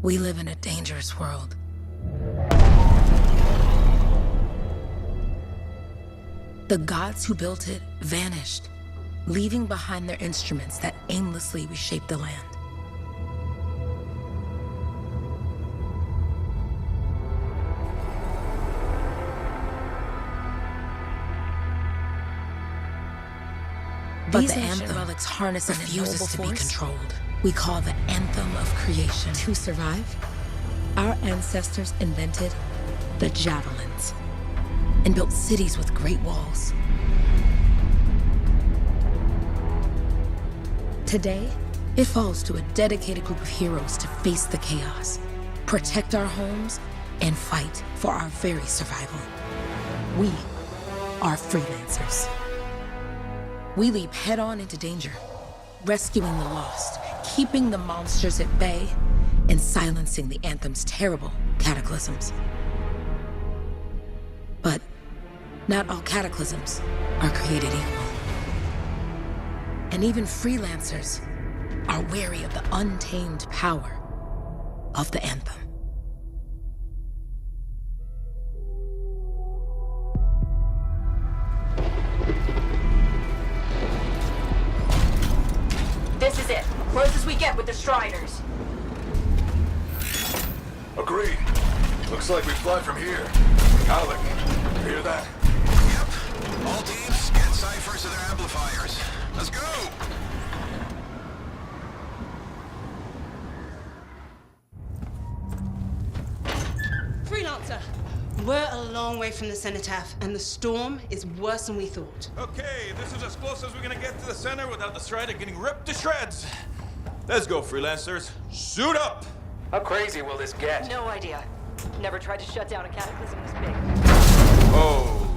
We live in a dangerous world. The gods who built it vanished, leaving behind their instruments that aimlessly reshaped the land. But the ancient relics harness and refuses to be controlled. We call the Anthem of Creation. To survive, our ancestors invented the javelins and built cities with great walls. Today, it falls to a dedicated group of heroes to face the chaos, protect our homes, and fight for our very survival. We are freelancers. We leap head-on into danger, rescuing the lost, keeping the monsters at bay, and silencing the Anthem's terrible cataclysms. But not all cataclysms are created equal. And even freelancers are wary of the untamed power of the Anthem. This is it. Close as we get with the Striders. Agreed. Looks like we fly from here. Alec, you hear that? Yep. All teams, get ciphers to their amplifiers. Let's go! Freelancer, we're a long way from the cenotaph, and the storm is worse than we thought. Okay, this is as close as we're gonna get to the center without the Strider getting ripped to shreds. Let's go, freelancers. Suit up! How crazy will this get? No idea. Never tried to shut down a cataclysm this big. Oh,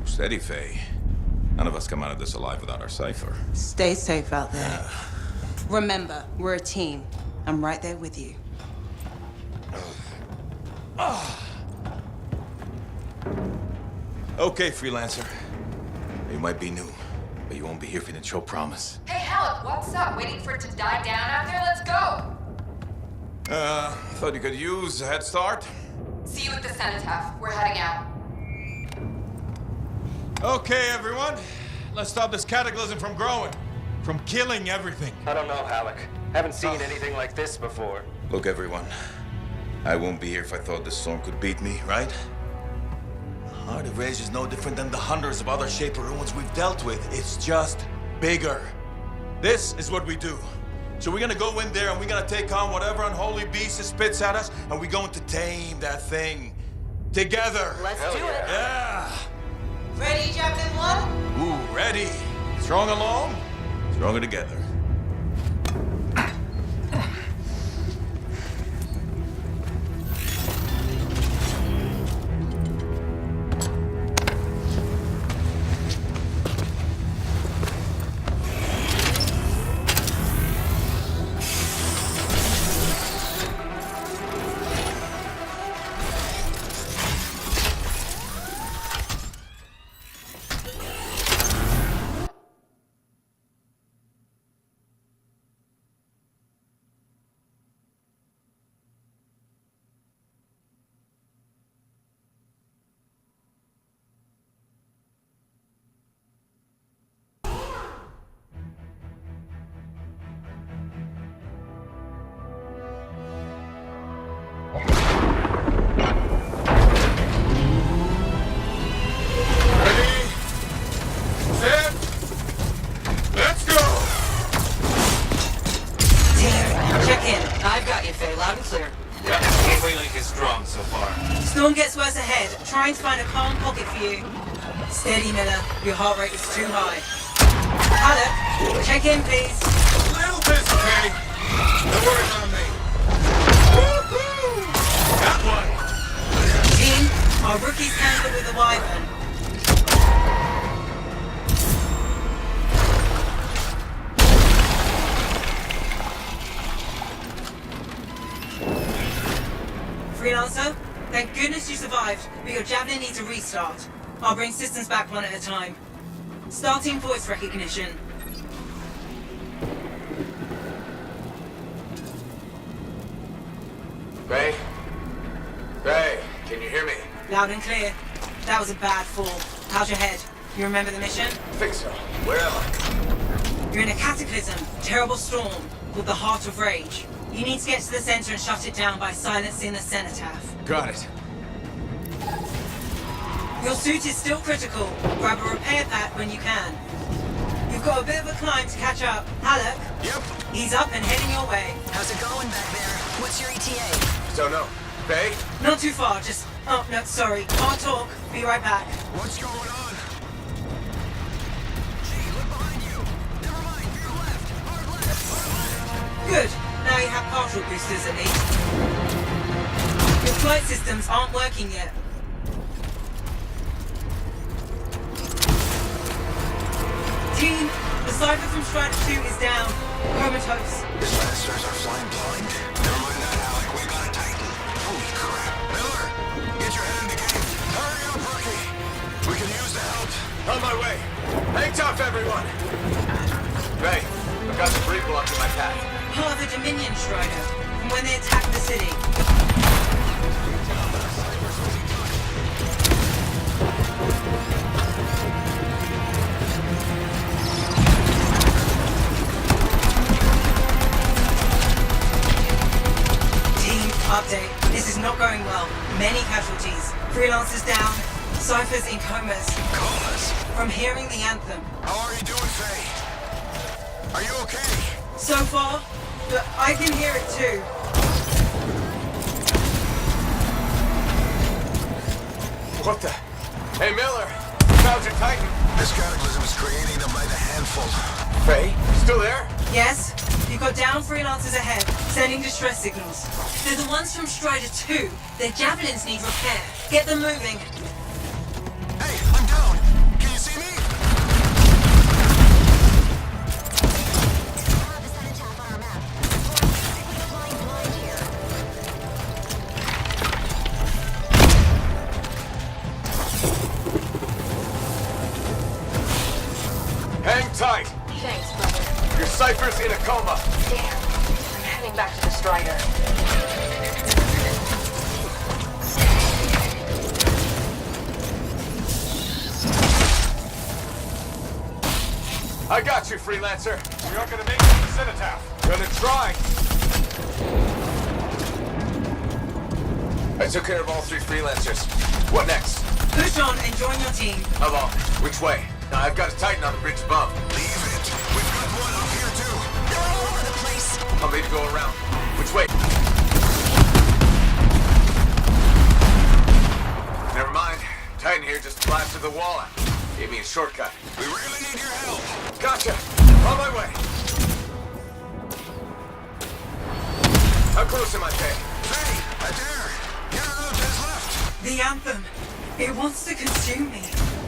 steady, Faye. None of us come out of this alive without our cipher. Stay safe out there. Remember, we're a team. I'm right there with you. Okay, freelancer. You might be new, but you won't be here for the show promise. Hey, Halleck, what's up? Waiting for it to die down out there? Let's go! Thought you could use a head start. See you at the cenotaph. We're heading out. Okay, everyone. Let's stop this cataclysm from growing, from killing everything. I don't know, Halleck. Haven't seen anything like this before. Look, everyone. I won't be here if I thought this storm could beat me, right? Heart of Rage is no different than the hundreds of other Shaper ruins we've dealt with. It's just bigger. This is what we do. So we're gonna go in there and we're gonna take on whatever unholy beast it spits at us, and we're going to tame that thing. Together. Let's do it. Yeah. Ready, Javelin 1? Ooh, ready. Strong alone, stronger together. Storm gets worse ahead. Trying to find a calm pocket for you. Steady, Miller. Your heart rate is too high. Halleck, check in, please. A little busy, Kay. No worries on me. Woo-hoo! Got one. Team, our rookies handle with the Wyvern. Freelancer, thank goodness you survived, but your Javelin needs a restart. I'll bring systems back one at a time. Starting voice recognition. Ray? Ray, can you hear me? Loud and clear. That was a bad fall. How's your head? You remember the mission? Think so. Where am I? You're in a cataclysm, terrible storm, called the Heart of Rage. You need to get to the center and shut it down by silencing the cenotaph. Got it. Your suit is still critical. Grab a repair pack when you can. You've got a bit of a climb to catch up. Halleck? Yep. He's up and heading your way. How's it going back there? What's your ETA? Don't know. Ray? Not too far, just... Oh, no, sorry. Can't talk. Be right back. What's going on? Gee, look behind you. Never mind, to your left. Hard left, hard left. Good. Now you have partial boosters at least. Your flight systems aren't working yet. Team, the Cypher from Strider 2 is down. Comatose. His masters are flying blind. Never mind that, Alec. We got a Titan. Holy crap. Miller, get your head in the game. Hurry up, rookie. We can use the help. On my way. Hang tough, everyone. Ray, I've got debris blocking my path. Part of the Dominion Strider, from when they attacked the city. Team, update. This is not going well. Many casualties. Freelancers down. Cyphers in comas. Comas? From hearing the anthem. How are you doing, Faye? Are you okay? So far, but I can hear it too. What the? Hey, Miller. Found your Titan. This cataclysm is creating them by the handful. Ray, still there? Yes? You've got down freelancers ahead, sending distress signals. They're the ones from Strider 2. Their javelins need repair. Get them moving. Hey, I'm down. Can you see me? Hang tight. Thanks, brother. Your Cypher's in a coma. Damn. I'm heading back to the Strider. I got you, freelancer. We aren't gonna make it to the cenotaph. Gonna try. I took care of all 3 freelancers. What next? Push on and join your team. How long? Which way? Now, I've got a Titan on the bridge above. Leave it. We've got one up here, too. They're all over the place. I'll need to go around. Which way? Never mind. Titan here just blasted the wall out. Gave me a shortcut. We really need your help. Gotcha. On my way. How close am I, Faye? Faye, I dare. Get another 10 left. The anthem. It wants to consume me.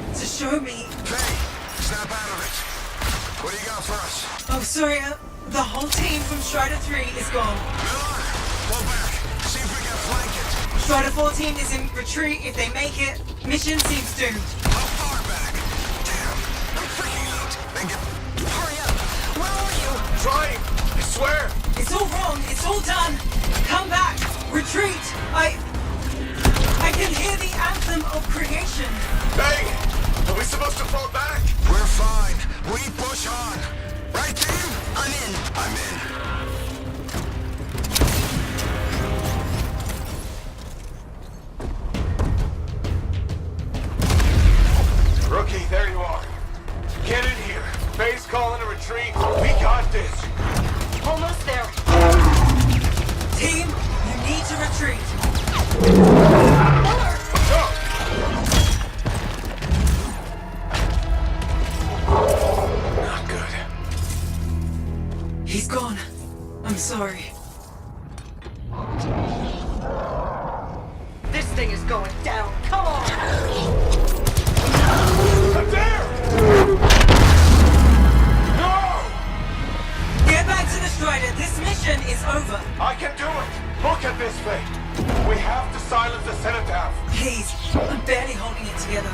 To show me. Faye, snap out of it. What do you got for us? Oh, sorry. The whole team from Strider 3 is gone. Miller, pull back. See if we can flank it. Strider 14 is in retreat. If they make it, mission seems doomed. How far back? Damn, I'm freaking out. Then get... Hurry up. Where are you? Trying. I swear. It's all wrong. It's all done. Come back. Retreat. I can hear the anthem of creation. Hey, are we supposed to fall back? We're fine. We push on. Right, team? I'm in. I'm in. Rookie, there you are. Get in here. Faye's calling a retreat. We got this. Almost there. Team, you need to retreat. Miller! Go! Not good. He's gone. I'm sorry. This thing is going down. Come on! I'm there! No! Get back to the Strider. This mission is over. I can do it! Look at this, Faye. We have to silence the cenotaph. Please, I'm barely holding it together.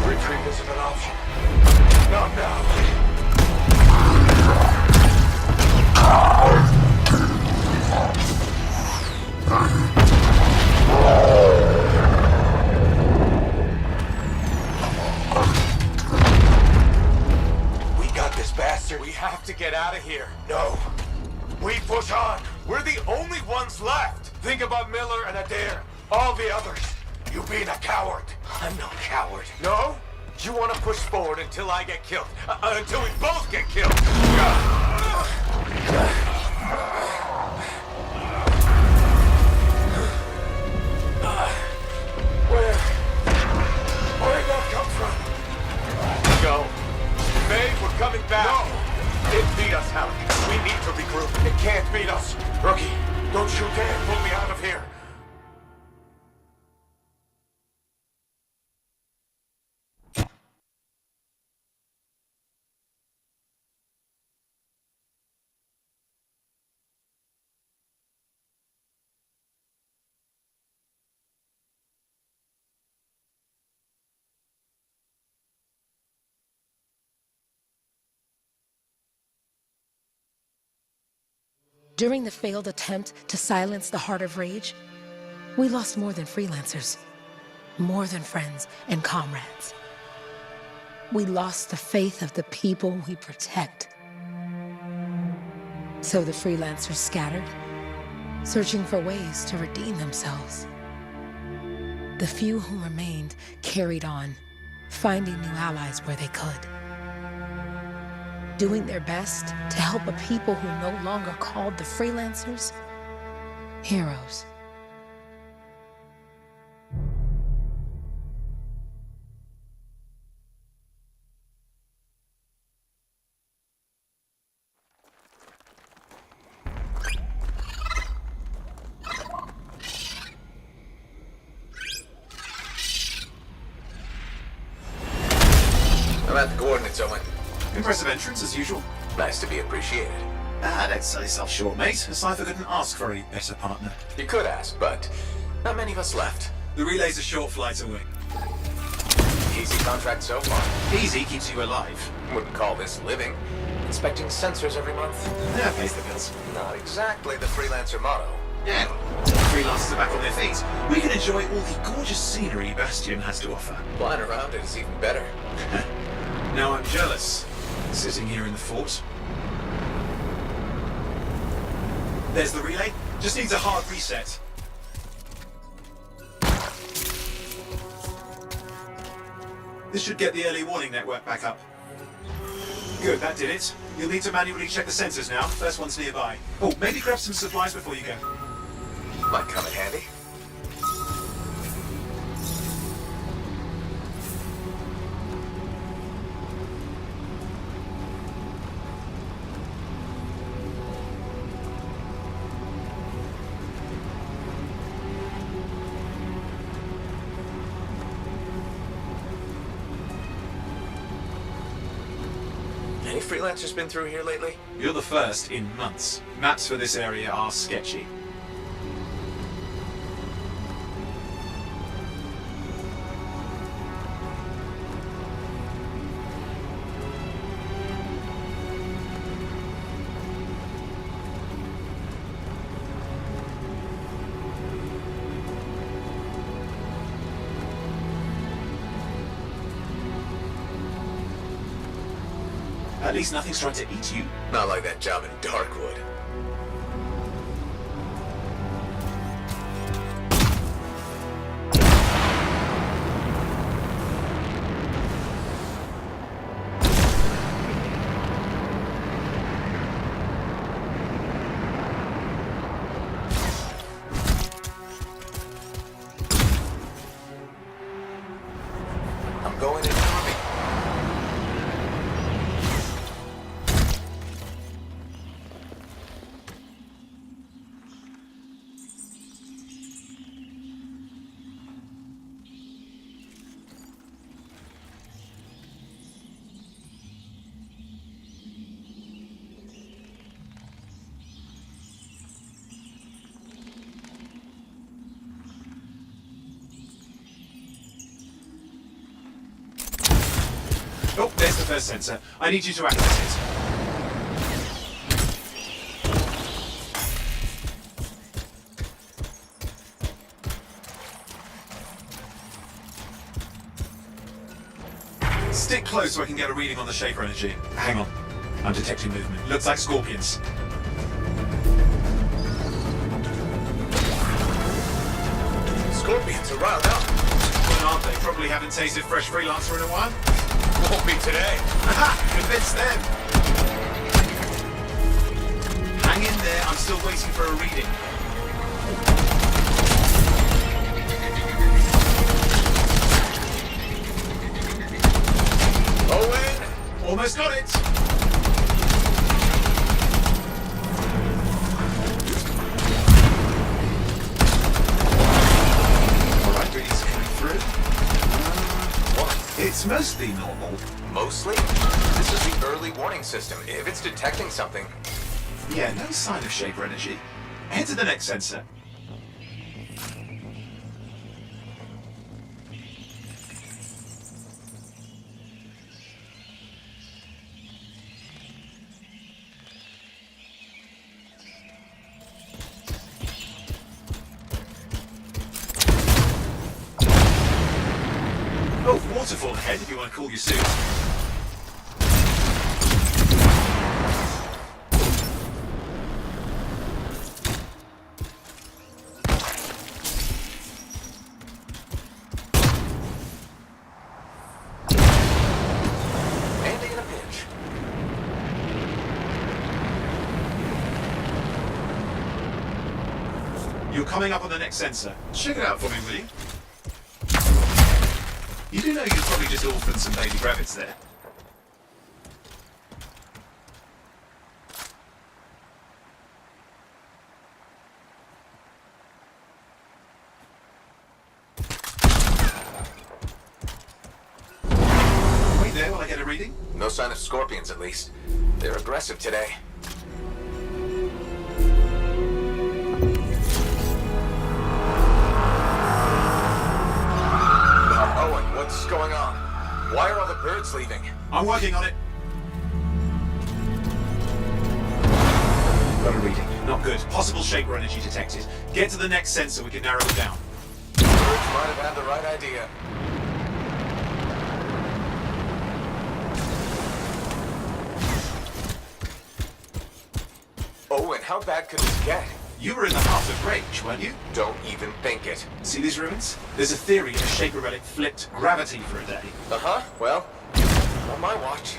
Retreat isn't an option. Not now. bastard! We have to get out of here. No. We push on. We're the only ones left. Think about Miller and Adair. All the others. You being a coward. I'm no coward. No? You want to push forward until I get killed. Until we both get killed. Where'd that come from? Go. May, we're coming back. No! It beat us, Halleck. We need to regroup. It can't beat us. Rookie, don't you dare pull me out of here. During the failed attempt to silence the Heart of Rage, we lost more than freelancers, more than friends and comrades. We lost the faith of the people we protect. So the freelancers scattered, searching for ways to redeem themselves. The few who remained carried on, finding new allies where they could. Doing their best to help a people who no longer called the freelancers heroes. I'm at the coordinates, Owen. Impressive entrance, as usual. Nice to be appreciated. Don't sell yourself short, mate. A cipher couldn't ask for a better partner. You could ask, but not many of us left. The relay's a short flight away. Easy contract so far. Easy keeps you alive. Wouldn't call this living. Inspecting sensors every month. Yeah, pays the bills. Not exactly the freelancer motto. Yeah, freelancers are back on their feet. We can enjoy all the gorgeous scenery Bastion has to offer. Flying around it is even better. Now I'm jealous, sitting here in the fort. There's the relay. Just needs a hard reset. This should get the early warning network back up. Good, that did it. You'll need to manually check the sensors now. First one's nearby. Oh, maybe grab some supplies before you go. Might come in handy. Any freelancers been through here lately? You're the first in months. Maps for this area are sketchy. At least nothing's trying to eat you. Not like that job in Darkwood. I'm going in. Oh, there's the first sensor. I need you to access it. Stick close so I can get a reading on the shaper energy. Hang on. I'm detecting movement. Looks like scorpions. Scorpions are riled up. Well, aren't they? Probably haven't tasted fresh freelancer in a while. Won't be today. Aha! Convince them! Hang in there, I'm still waiting for a reading. Owen! Almost got it! Alright, readings coming through. It's mostly normal. Mostly? This is the early warning system. If it's detecting something... Yeah, no sign of Shaper energy. Head to the next sensor. Oh, waterfall ahead if you want to cool your suit. Handy in a pinch. You're coming up on the next sensor. Check it out for me, will you? You do know you've probably just orphaned some baby rabbits there. Wait there while I get a reading. No sign of scorpions, at least. They're aggressive today. Owen, what's going on? Why are all the birds leaving? I'm working on it. Got a reading. Not good. Possible Shaper energy detected. Get to the next sensor, we can narrow it down. Birds might have had the right idea. Owen, how bad could this get? You were in the heart of rage, weren't you? Don't even think it. See these ruins? There's a theory a Shaper relic flipped gravity for a day. Uh-huh, well, on my watch.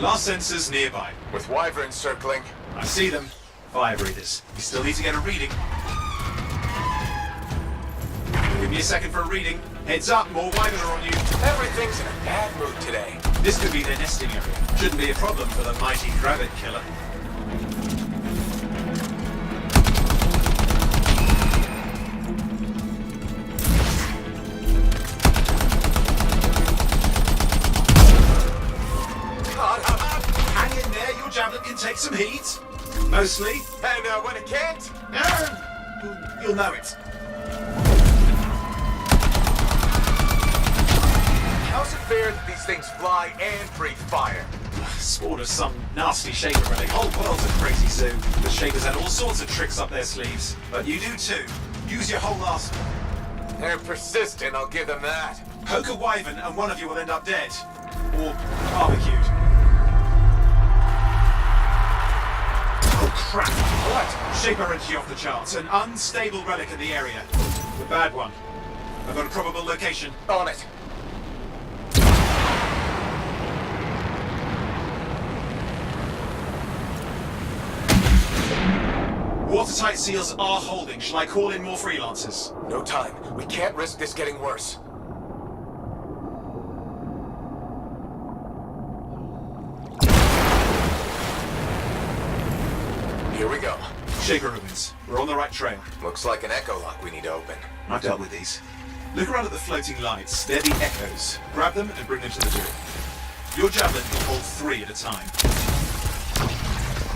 Last sensors nearby. With wyverns circling. I see them. Fire breathers. You still need to get a reading. Give me a second for a reading. Heads up, more wyvern are on you. Everything's in a bad mood today. This could be their nesting area. Shouldn't be a problem for the mighty rabbit killer. Hang in there, your javelin can take some heat. Mostly. And when it can't? You'll know it. How's it fair that these things fly and breathe fire? Spawned of some nasty Shaper relic. Whole world's a crazy zoo. The Shapers had all sorts of tricks up their sleeves. But you do too. Use your whole arsenal. They're persistent, I'll give them that. Poke a wyvern and one of you will end up dead. Or barbecued. Oh crap! What? Shaper energy off the charts. An unstable relic in the area. The bad one. I've got a probable location. On it. Watertight seals are holding. Shall I call in more freelancers? No time. We can't risk this getting worse. Here we go. Shaper ruins. We're on the right trail. Looks like an echo lock we need to open. I've dealt with these. Look around at the floating lights. They're the echoes. Grab them and bring them to the door. Your javelin can hold 3 at a time.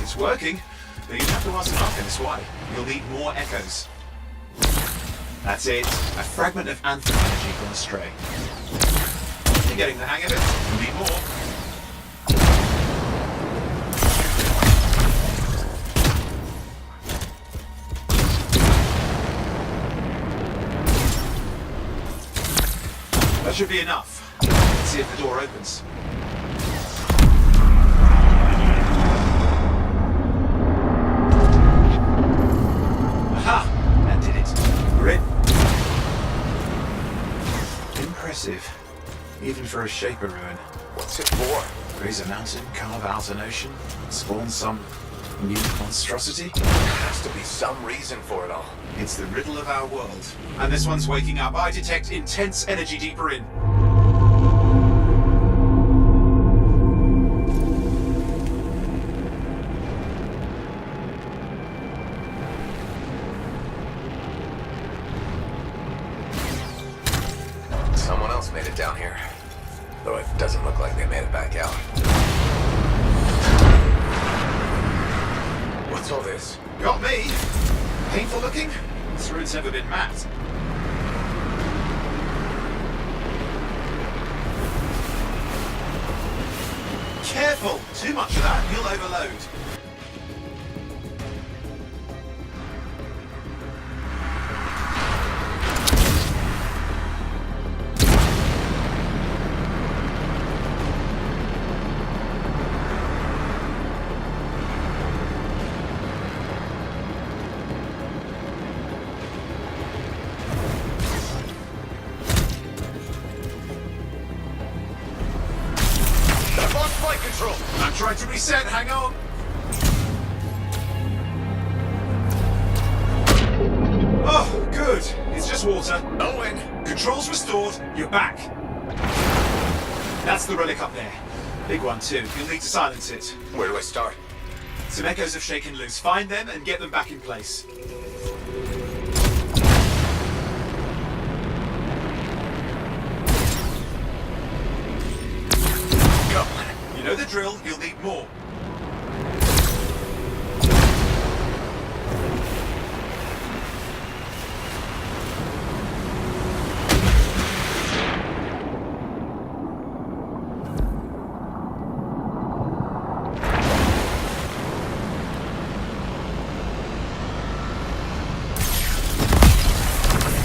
It's working, but you have to ask an alchemist why. You'll need more echoes. That's it. A fragment of Anthem energy gone astray. You're getting the hang of it. You'll need more. should be enough. Let's see if the door opens. Aha! That did it. We're in. Impressive. Even for a Shaper ruin. What's it for? Raise a mountain, carve out an ocean, spawn some new monstrosity? There has to be some reason for it all. It's the riddle of our world. And this one's waking up. I detect intense energy deeper in. Someone else made it down here. Though it doesn't look like they made it back out. What's all this? Got me! Painful looking? This ruin's never been mapped. Careful! Too much of that, you'll overload. I'm trying to reset, hang on! Oh, good. It's just water. Owen! Controls restored, you're back. That's the relic up there. Big one too. You'll need to silence it. Where do I start? Some echoes have shaken loose. Find them and get them back in place. Go! You know the drill, you'll need more.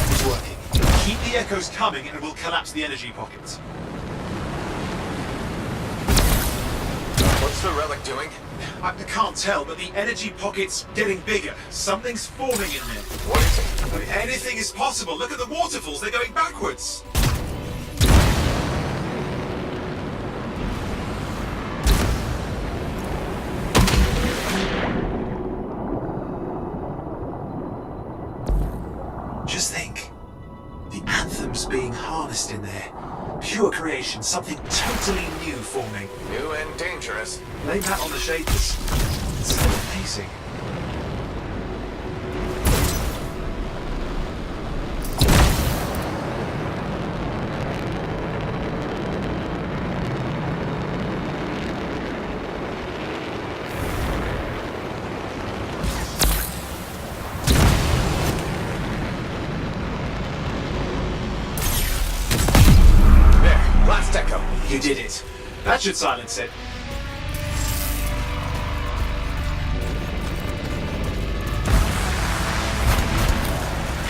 It's working. Keep the echoes coming and we'll collapse the energy pockets. What's the relic doing? I can't tell, but the energy pocket's getting bigger. Something's forming in there. What is it? I mean, anything is possible. Look at the waterfalls, they're going backwards. Just think. The Anthem's being harnessed in there. Pure creation, something totally new forming. New and dangerous. Blame that on the shapers. It's so amazing. There, last echo. You did it. That should silence it.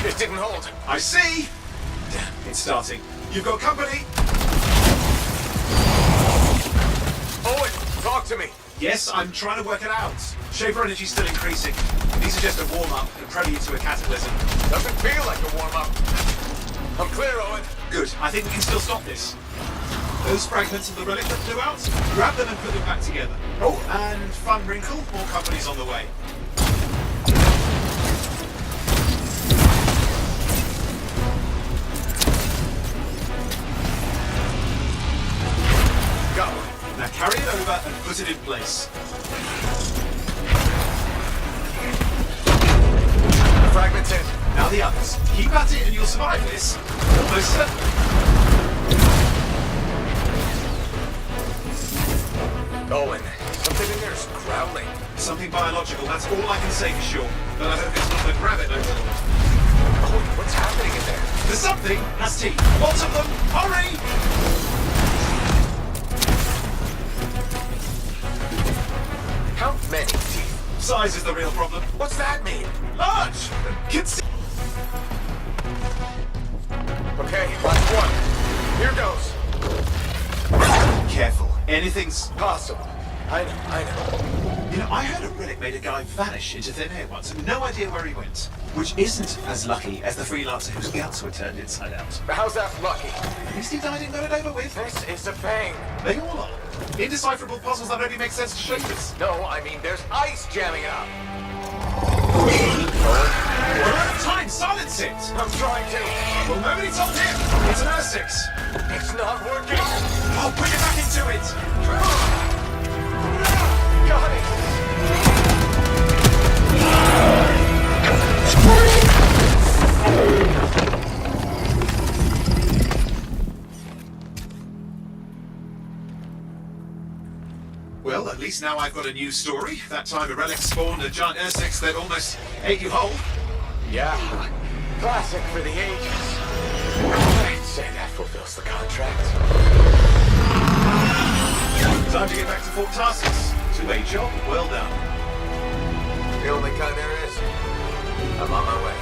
It didn't hold. I see! Damn, it's starting. You've got company! Owen, talk to me. Yes, I'm trying to work it out. Shaper energy's still increasing. These are just a warm-up and prelude to a cataclysm. Doesn't feel like a warm-up. I'm clear, Owen. Good, I think we can still stop this. Those fragments of the relic that flew out, grab them and put them back together. Oh, and fun wrinkle, more company's on the way. Go. Now carry it over and put it in place. The fragment's in. Now the others. Keep at it and you'll survive this. Almost certainly. Owen, something in there's growling. Something biological, that's all I can say for sure. But I hope it's not the gravit overlord. Owen, what's happening in there? There's something has teeth. Lots of them. Hurry! How many teeth? Size is the real problem. What's that mean? Large! Can see. Okay, last one. Here goes. Careful. Anything's... Possible. I know. You know, I heard a relic made a guy vanish into thin air once, and no idea where he went. Which isn't as lucky as the freelancer whose guts were turned inside out. How's that lucky? At least he died and got it over with. This is a pain. They all are. Indecipherable puzzles that only make sense to shapers. No, I mean there's ice jamming it up. We're out of time! Silence it! I'm trying to. Well, nobody told him! It's an R6! It's not working. I'll put it back into it! Got it. Well, at least now I've got a new story. That time a relic spawned a giant Ursex that almost ate you whole. Yeah. Classic for the ages. I'd say that fulfills the contract. Time to get back to Fort Tarsus. Two-way job, well done. The only kind there is. I'm on my way.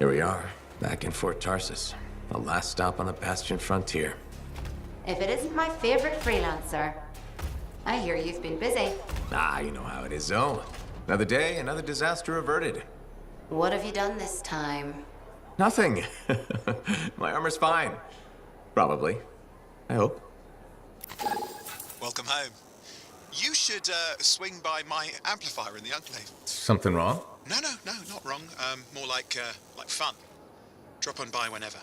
Here we are, back in Fort Tarsus. The last stop on the Bastion frontier. If it isn't my favorite freelancer. I hear you've been busy. Ah, you know how it is, Zoe. Another day, another disaster averted. What have you done this time? Nothing. My armor's fine. Probably. I hope. Welcome home. You should swing by my amplifier in the Enclave. Something wrong? No, not wrong. More like fun. Drop on by whenever.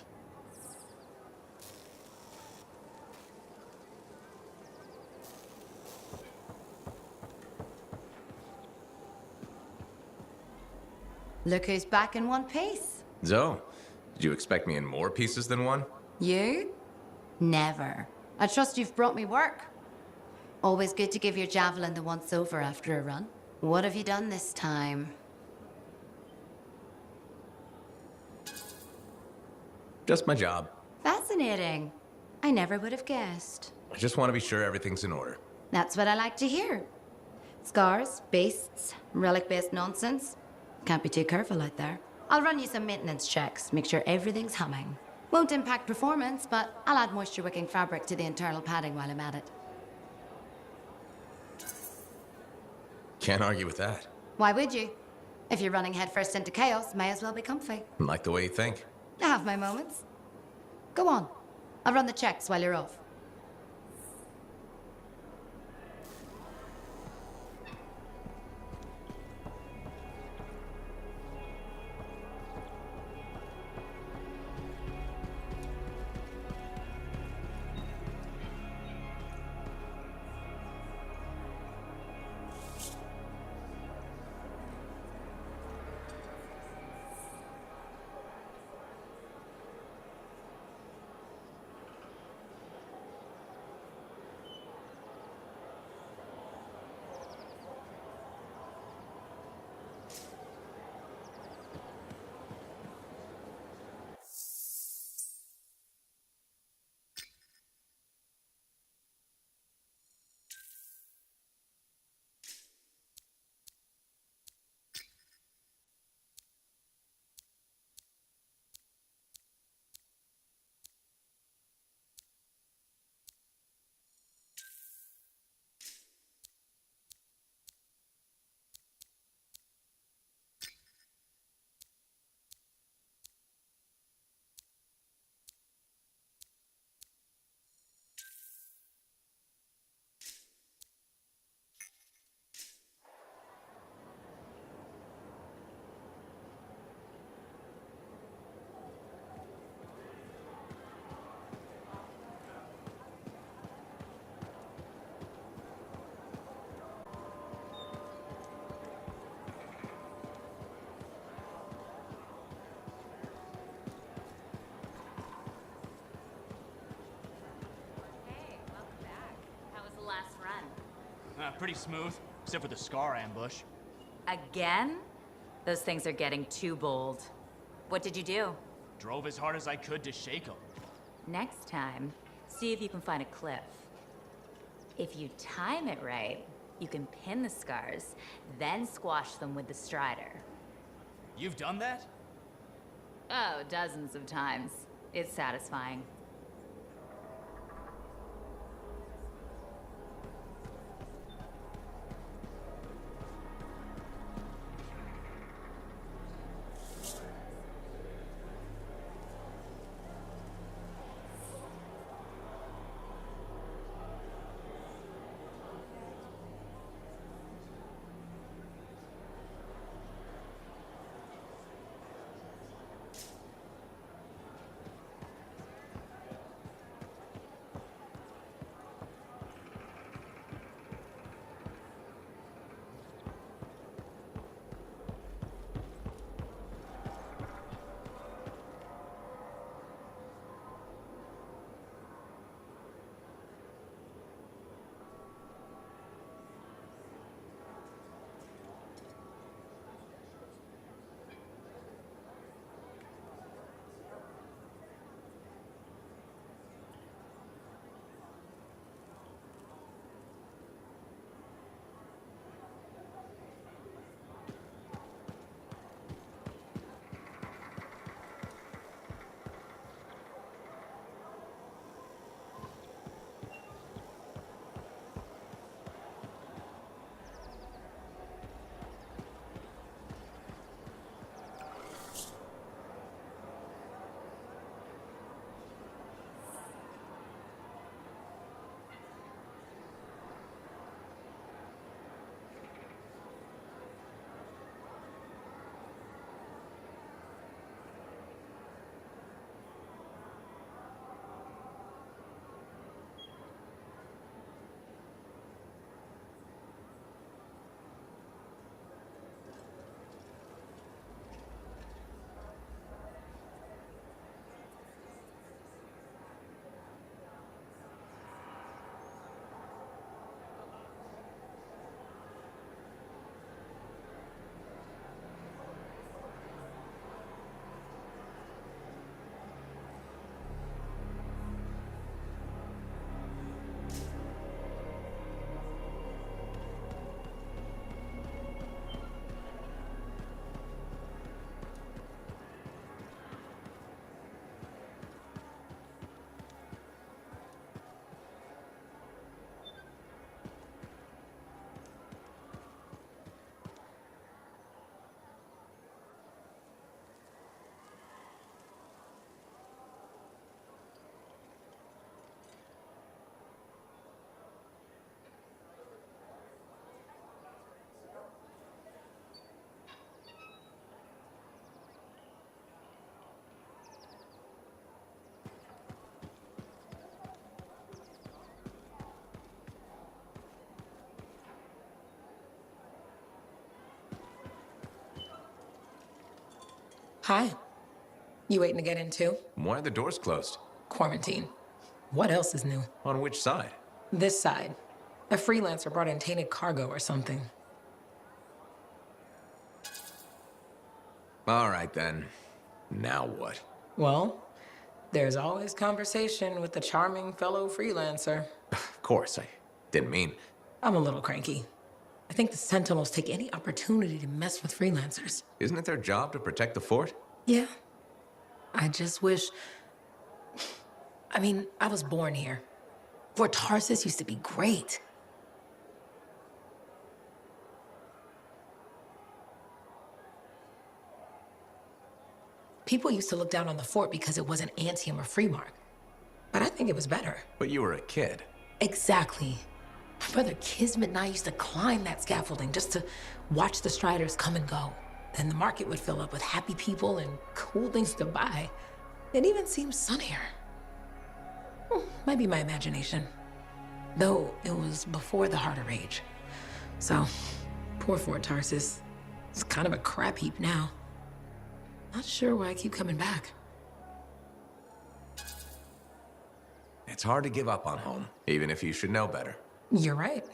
Look who's back in one piece. Zoe, did you expect me in more pieces than one? You? Never. I trust you've brought me work. Always good to give your javelin the once-over after a run. What have you done this time? Just my job. Fascinating. I never would have guessed. I just want to be sure everything's in order. That's what I like to hear. Scars, beasts, relic-based nonsense. Can't be too careful out there. I'll run you some maintenance checks, make sure everything's humming. Won't impact performance, but I'll add moisture-wicking fabric to the internal padding while I'm at it. Can't argue with that. Why would you? If you're running headfirst into chaos, may as well be comfy. Like the way you think. I have my moments. Go on. I'll run the checks while you're off. Pretty smooth, except for the Scar ambush. Again? Those things are getting too bold. What did you do? Drove as hard as I could to shake them. Next time, see if you can find a cliff. If you time it right, you can pin the Scars, then squash them with the Strider. You've done that? Oh, dozens of times. It's satisfying. Hi. You waiting to get in too? Why are the doors closed? Quarantine. What else is new? On which side? This side. A freelancer brought in tainted cargo or something. All right, then. Now what? Well, there's always conversation with the charming fellow freelancer. Of course, I didn't mean... I'm a little cranky. I think the Sentinels take any opportunity to mess with freelancers. Isn't it their job to protect the fort? Yeah. I just wish... I mean, I was born here. Fort Tarsus used to be great. People used to look down on the fort because it wasn't Anthem or Freemark. But I think it was better. But you were a kid. Exactly. My brother Kismet and I used to climb that scaffolding just to watch the Striders come and go. Then the market would fill up with happy people and cool things to buy. It even seemed sunnier. Might be my imagination. Though it was before the Heart of Rage. So, poor Fort Tarsus. It's kind of a crap heap now. Not sure why I keep coming back. It's hard to give up on home, even if you should know better. You're right.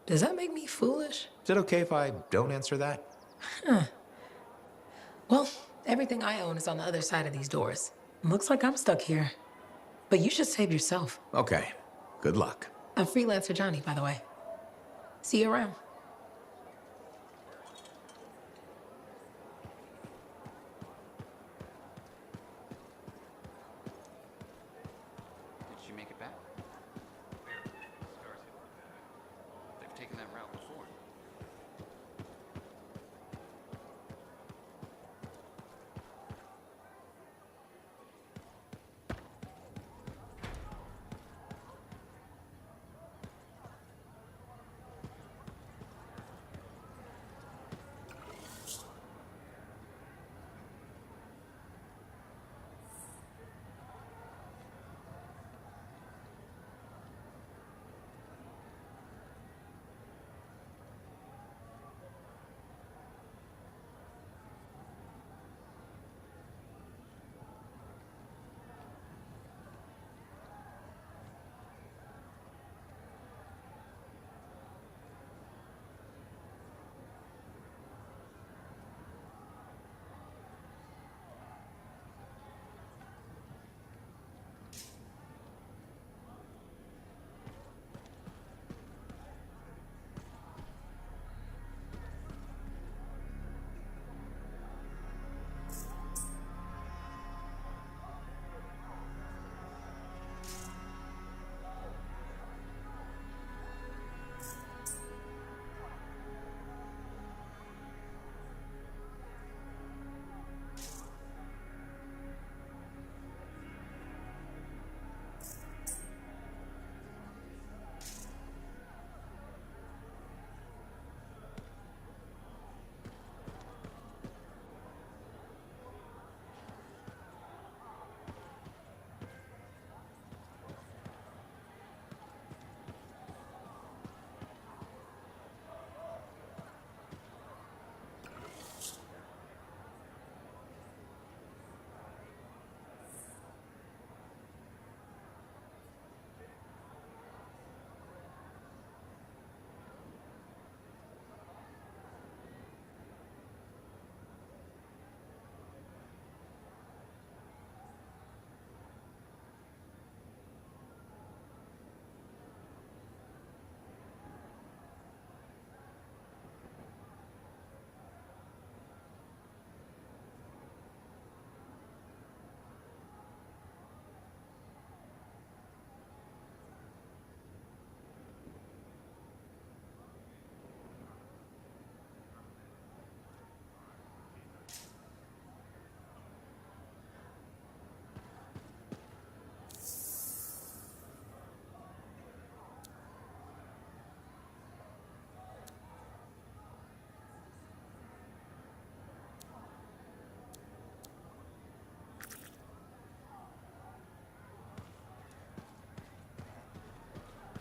Does that make me foolish? Is it okay if I don't answer that? Huh. Well, everything I own is on the other side of these doors. Looks like I'm stuck here. But you should save yourself. Okay. Good luck. I'm Freelancer Johnny, by the way. See you around. Did she make it back? They've taken that route before.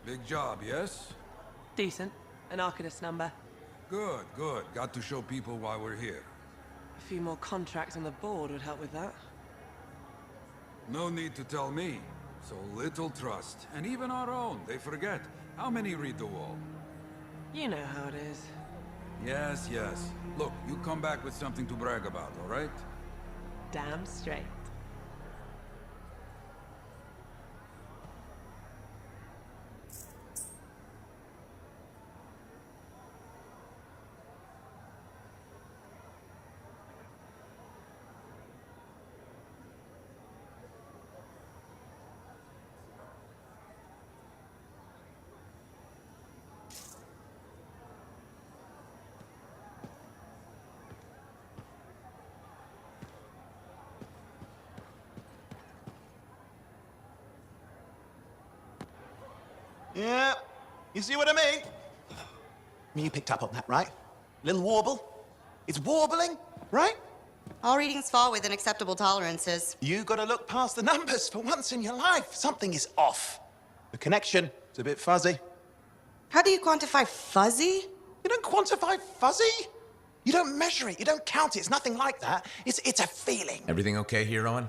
Big job, yes? Decent. An Arcanist number. Good, good. Got to show people why we're here. A few more contracts on the board would help with that. No need to tell me. So little trust. And even our own, they forget. How many read the wall? You know how it is. Yes, yes. Look, you come back with something to brag about, all right? Damn straight. Yeah, you see what I mean? You picked up on that, right? Little warble? It's warbling, right? All readings fall within acceptable tolerances. You gotta look past the numbers for once in your life. Something is off. The connection is a bit fuzzy. How do you quantify fuzzy? You don't quantify fuzzy. You don't measure it. You don't count it. It's nothing like that. It's a feeling. Everything okay here, Owen?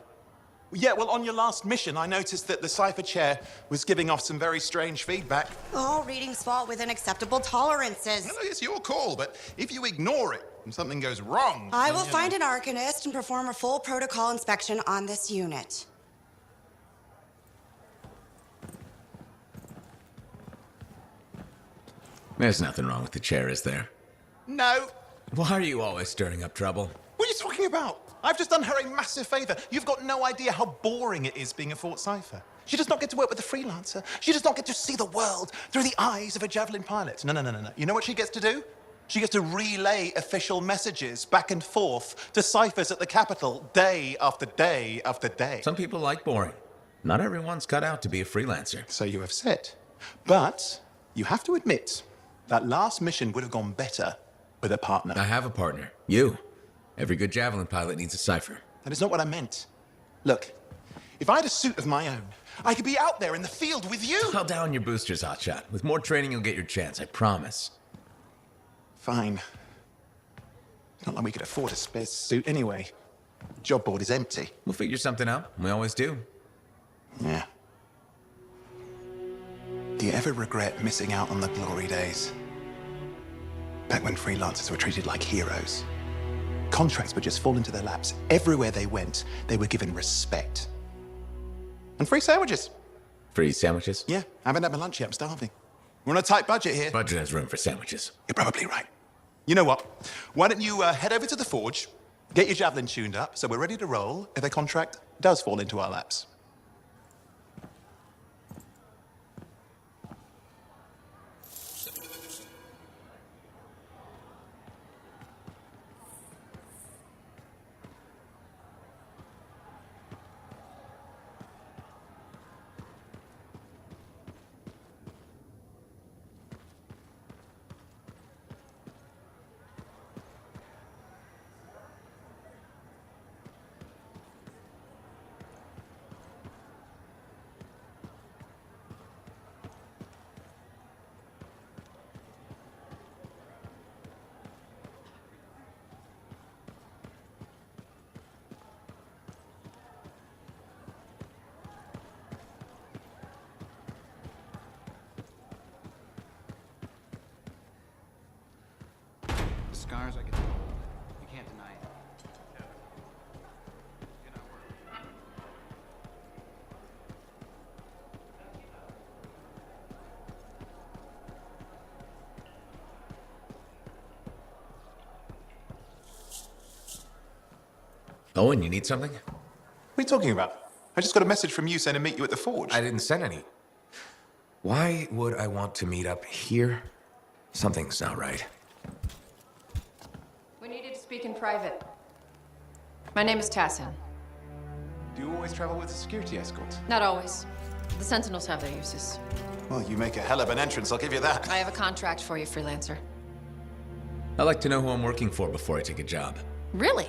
Yeah, well, on your last mission, I noticed that the cipher chair was giving off some very strange feedback. All readings fall within acceptable tolerances. Well, it's your call, but if you ignore it and something goes wrong... I will find an Arcanist and perform a full protocol inspection on this unit. There's nothing wrong with the chair, is there? No. Why are you always stirring up trouble? What are you talking about? I've just done her a massive favor. You've got no idea how boring it is being a Fort Cipher. She does not get to work with a freelancer. She does not get to see the world through the eyes of a Javelin pilot. No. You know what she gets to do? She gets to relay official messages back and forth to ciphers at the Capitol day after day after day. Some people like boring. Not everyone's cut out to be a freelancer. So you have said. But you have to admit, that last mission would have gone better with a partner. I have a partner. You. Every good Javelin pilot needs a cipher. That is not what I meant. Look, if I had a suit of my own, I could be out there in the field with you. Dial down your boosters, Hotshot. With more training, you'll get your chance, I promise. Fine. It's not like we could afford a spare suit anyway. The job board is empty. We'll figure something out. We always do. Yeah. Do you ever regret missing out on the glory days? Back when freelancers were treated like heroes. Contracts would just fall into their laps. Everywhere they went, they were given respect. And free sandwiches. Free sandwiches? Yeah, I haven't had my lunch yet. I'm starving. We're on a tight budget here. Budget has room for sandwiches. You're probably right. You know what? Why don't you head over to the forge, get your Javelin tuned up, so we're ready to roll if a contract does fall into our laps. Scars, I can... You can't deny it. Owen, you need something? What are you talking about? I just got a message from you saying to meet you at the forge. I didn't send any. Why would I want to meet up here? Something's not right. We needed to speak in private. My name is Tassin. Do you always travel with a security escort? Not always. The Sentinels have their uses. Well, you make a hell of an entrance, I'll give you that. I have a contract for you, freelancer. I like to know who I'm working for before I take a job. Really?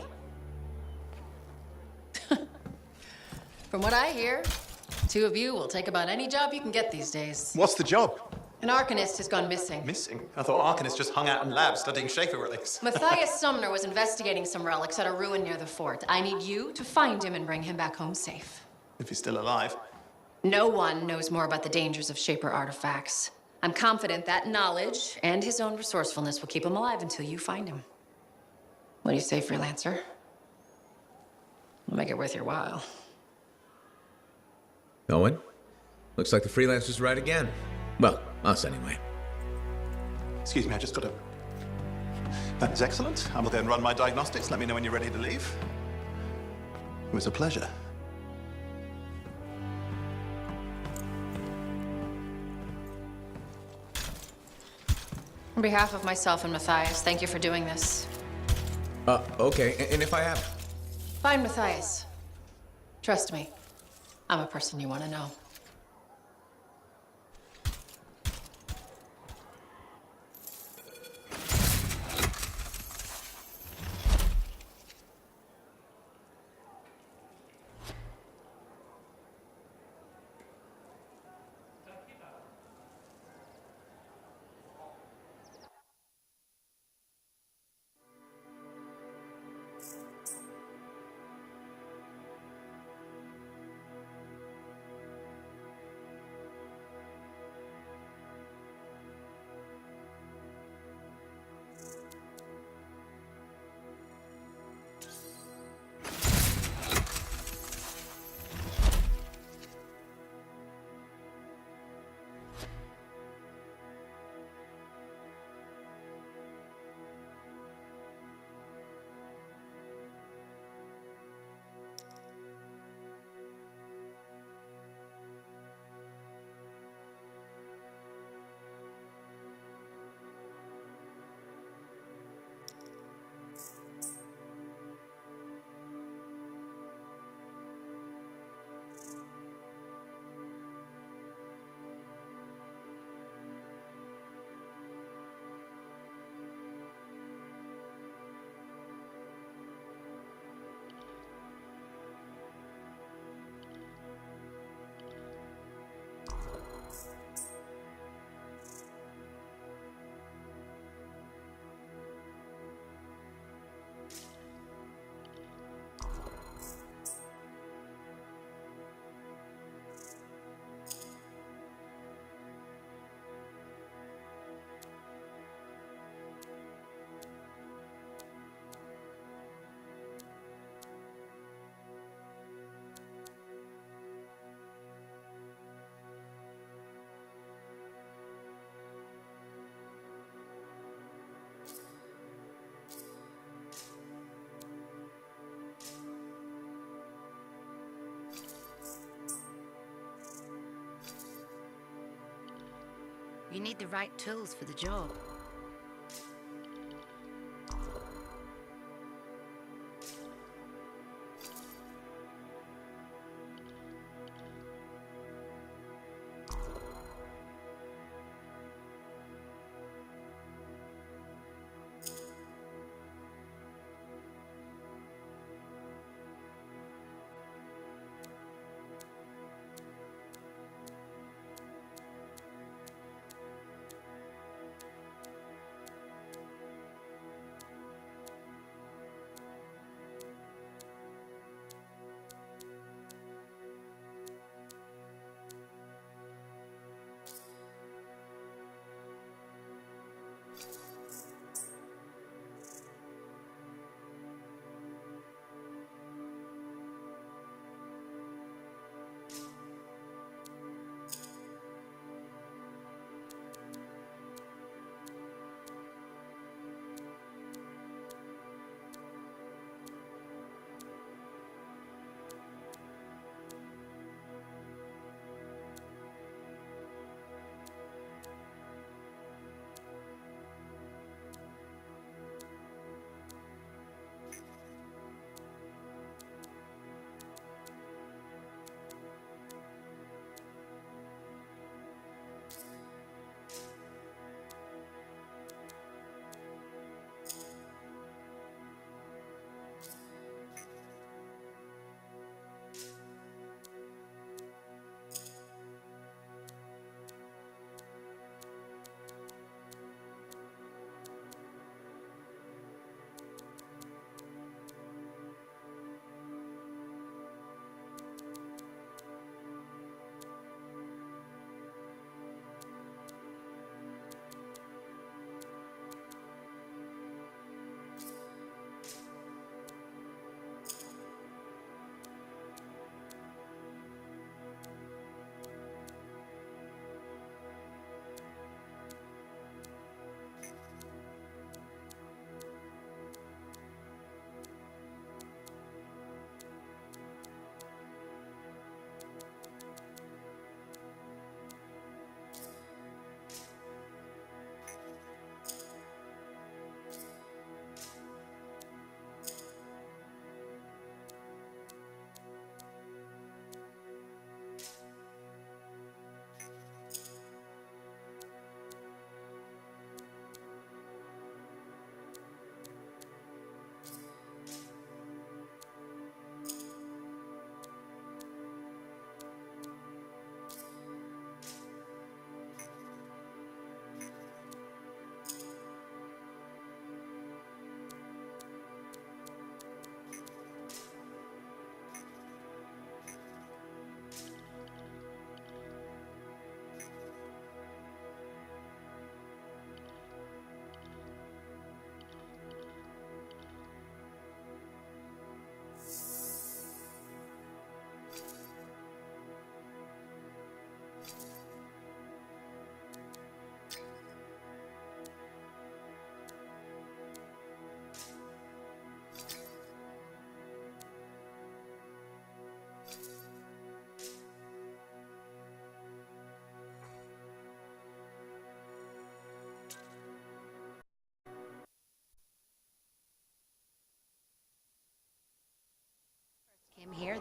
From what I hear, two of you will take about any job you can get these days. What's the job? An Arcanist has gone missing. Missing? I thought Arcanists just hung out in labs studying Schaefer relics. Matthias Sumner was investigating some relics at a ruin near the fort. I need you to find him and bring him back home safe. If he's still alive. No one knows more about the dangers of Shaper artifacts. I'm confident that knowledge and his own resourcefulness will keep him alive until you find him. What do you say, freelancer? We'll make it worth your while. Owen? Looks like the freelancer's right again. Well, us anyway. Excuse me, I just got to... That is excellent. I will then run my diagnostics. Let me know when you're ready to leave. It was a pleasure. On behalf of myself and Matthias, thank you for doing this. Okay. And if I have... Find Matthias. Trust me, I'm a person you want to know. You need the right tools for the job.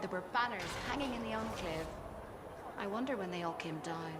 there were banners hanging in the enclave. I wonder when they all came down.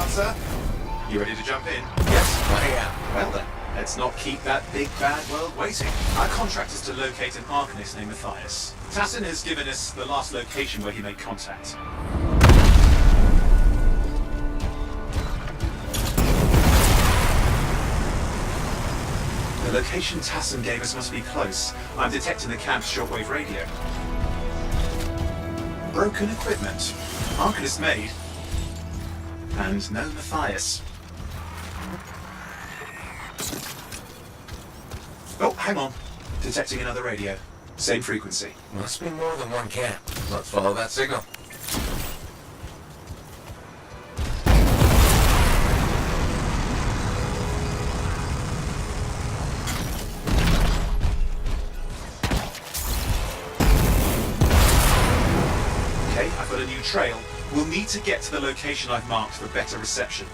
Sir? You ready to jump in? Yes, I am. Well then, let's not keep that big bad world waiting. Our contract is to locate an Arcanist named Matthias. Tassin has given us the last location where he made contact. The location Tassin gave us must be close. I'm detecting the camp's shortwave radio. Broken equipment. Arcanist made. And no Matthias. Oh, hang on. Detecting another radio. Same frequency. Must be more than one camp. Let's follow that signal. Okay, I've got a new trail. We'll need to get to the location I've marked for better reception.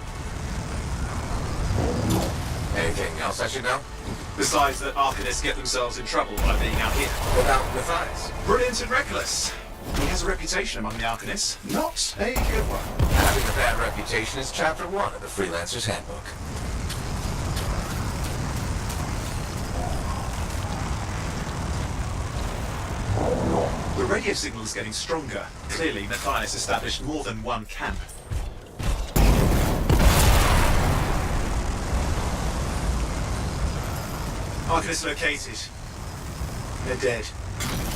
Anything else I should know? Besides that Arcanists get themselves in trouble by being out here. Without Matthias. Brilliant and reckless. He has a reputation among the Arcanists. Not a good one. Having a bad reputation is chapter 1 of the Freelancer's Handbook. The radio signal is getting stronger. Clearly, Matthias established more than one camp. Arcanist located. They're dead.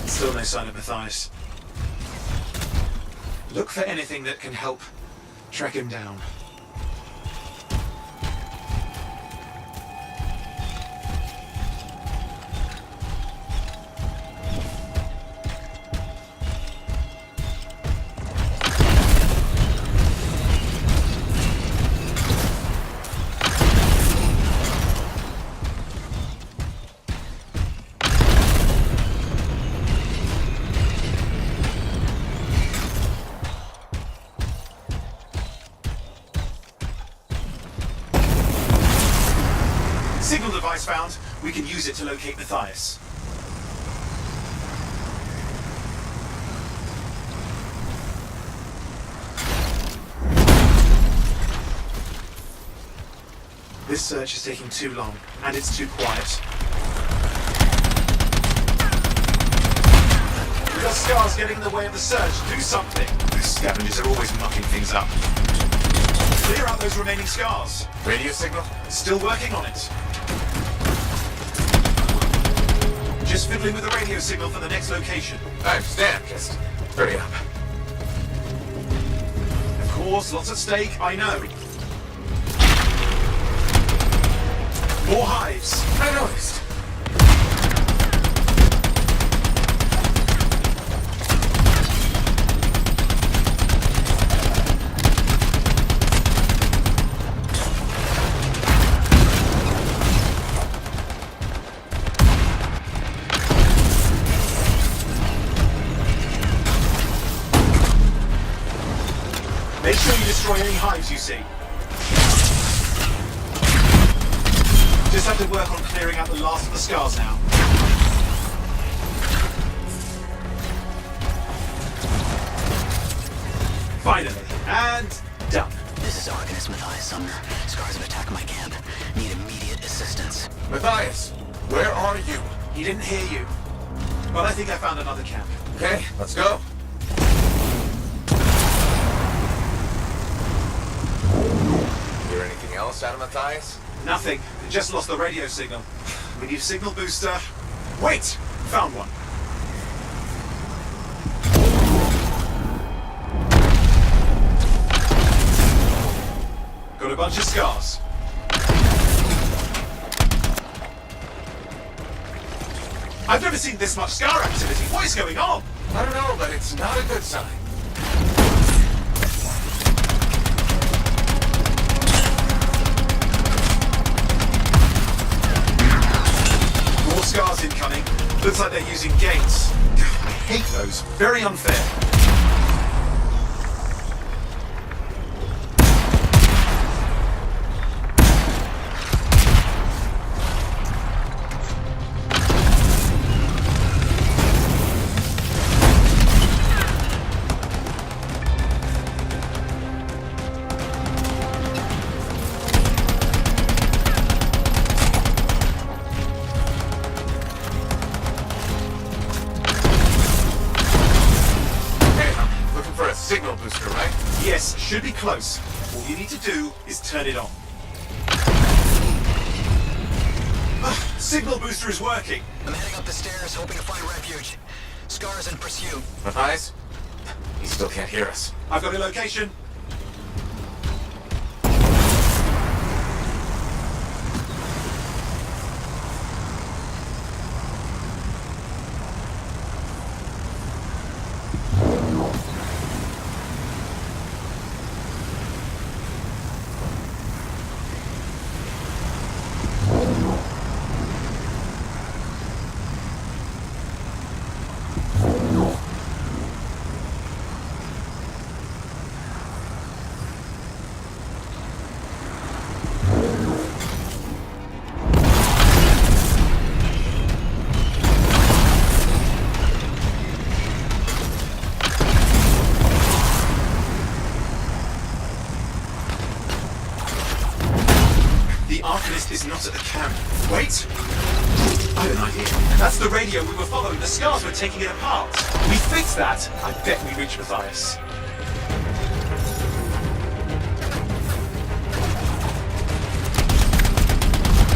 Still no sign of Matthias. Look for anything that can help track him down. Signal device found. We can use it to locate Matthias. This search is taking too long, and it's too quiet. We've got scars getting in the way of the search. Do something. These scavengers are always mucking things up. Clear out those remaining scars. Radio signal? Still working on it. Just fiddling with the radio signal for the next location. I understand. Just hurry up. cause, lots at stake, I know. More hives. I noticed. Make sure you destroy any hives you see. Just have to work on clearing out the last of the scars now. Finally. And done. This is Arcanist Matthias Sumner. Scars have attacked my camp. Need immediate assistance. Matthias, where are you? He didn't hear you. But I think I found another camp. Okay, let's go. Hear anything else out of Matthias? Nothing. It just lost the radio signal. We need a signal booster. Wait! Found one. Got a bunch of scars. I've never seen this much scar activity. What is going on? I don't know, but it's not a good sign. More scars incoming. Looks like they're using gates. I hate those. Very unfair. Signal booster, right? Yes, should be close. All you need to do is turn it on. Signal booster is working. I'm heading up the stairs, hoping to find refuge. Scars in pursuit. Matthias? He still can't hear us. I've got a location. The Arcanist is not at the camp. Wait! I have an idea. That's the radio we were following. The scars were taking it apart. We fixed that. I bet we reach Matthias.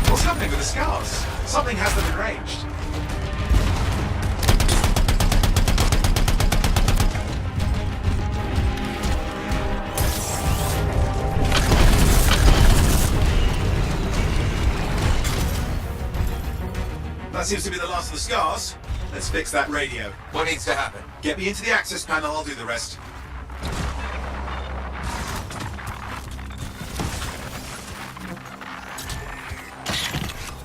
What's happening with the scars? Something has them arranged. That seems to be the last of the scars. Let's fix that radio. What needs to happen? Get me into the access panel, I'll do the rest.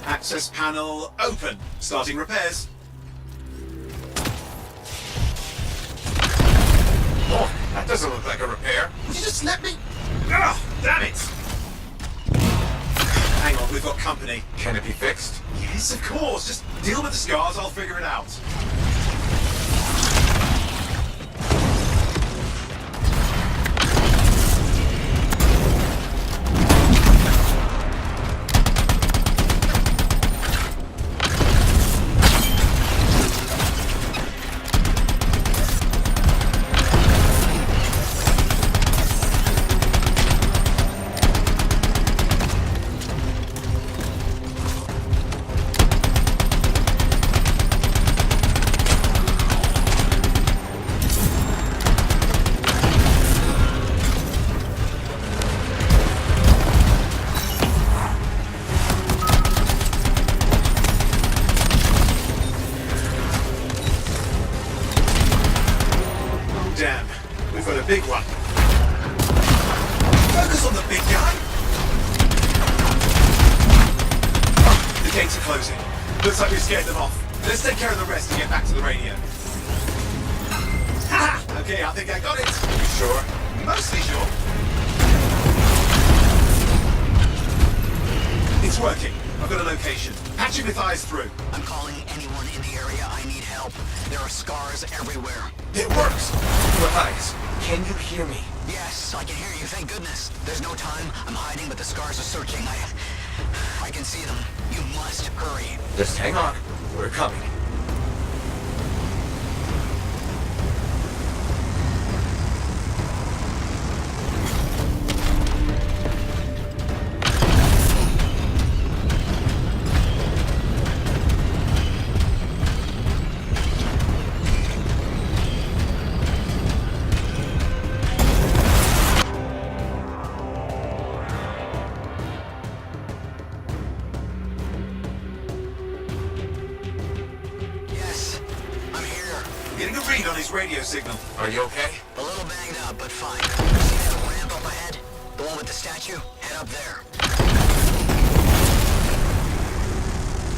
Access panel open. Starting repairs. Oh, that doesn't look like a repair. Would you just let me? Ah, damn it! Hang on, we've got company. Can it be fixed? Yes, of course. Just deal with the scars, I'll figure it out. big one. Focus on the big guy! The gates are closing. Looks like we scared them off. Let's take care of the rest and get back to the radio. Ha! Okay, I think I got it. You sure? Mostly sure. It's working. I've got a location. Patching with eyes through. I'm calling anyone in the area. I need help. There are scars everywhere. It works! Matthias, can you hear me? Yes, I can hear you, thank goodness. There's no time. I'm hiding, but the scars are searching. I can see them. You must hurry. Just hang on. We're coming. Radio signal. Are you okay? A little banged up, but fine. See that ramp up ahead? The one with the statue? Head up there.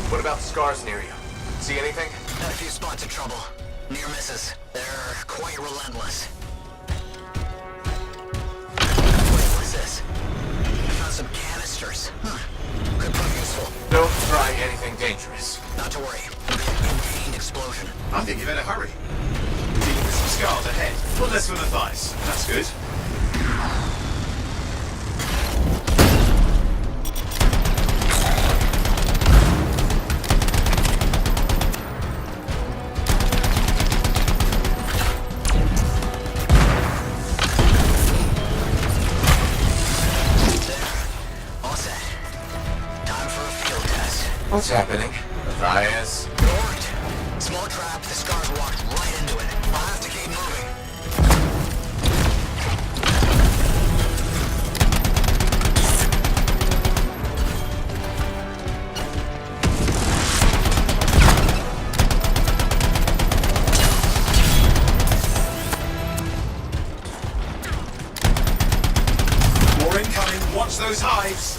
What about scars near you? See anything? Had a few spots of trouble. Near misses. They're quite relentless. Wait, what's this? I found some canisters. Could prove useful. Don't try anything dangerous. Not to worry. Contained explosion. I think you better hurry. Dealing with some scars ahead. One less for Matthias. That's good. What's happening? Matthias? It worked. Small trap, the scars walked right into it. I'll have to keep moving. More incoming. Watch those hives.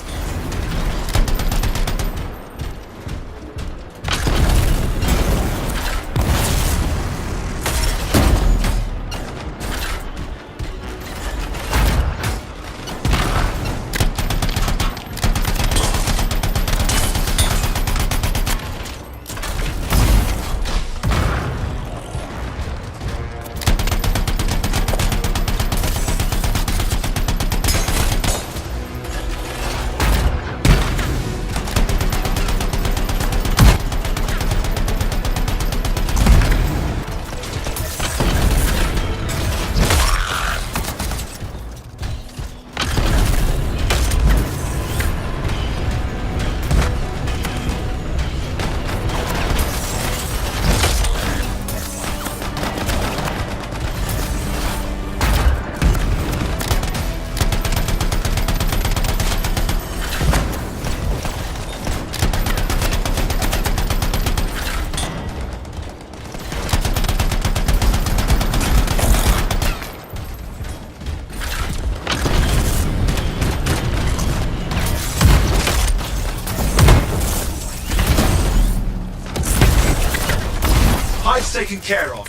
Hive's taken care of.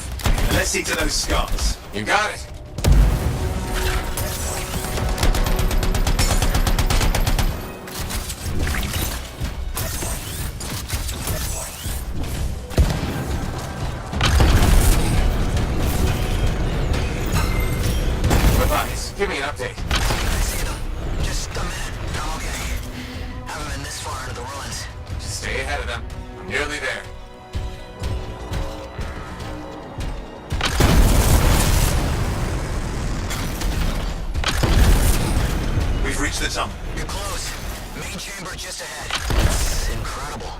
Let's see to those scars. You got it. Matthias, give me an update. I see them. Just a minute. I'm okay. Haven't been this far into the ruins. Just stay ahead of them. I'm nearly there. We've reached the tunnel. You're close. Main chamber just ahead. It's incredible.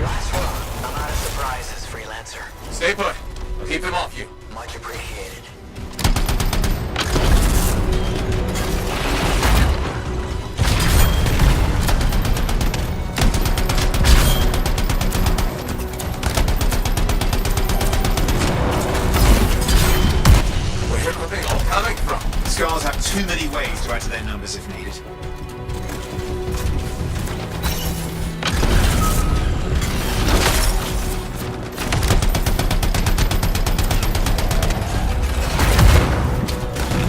Last one. I'm out of surprises, freelancer. Stay put. I'll keep them off you. Much appreciated. Where are they all coming from? Scars have too many ways to add to their numbers if needed.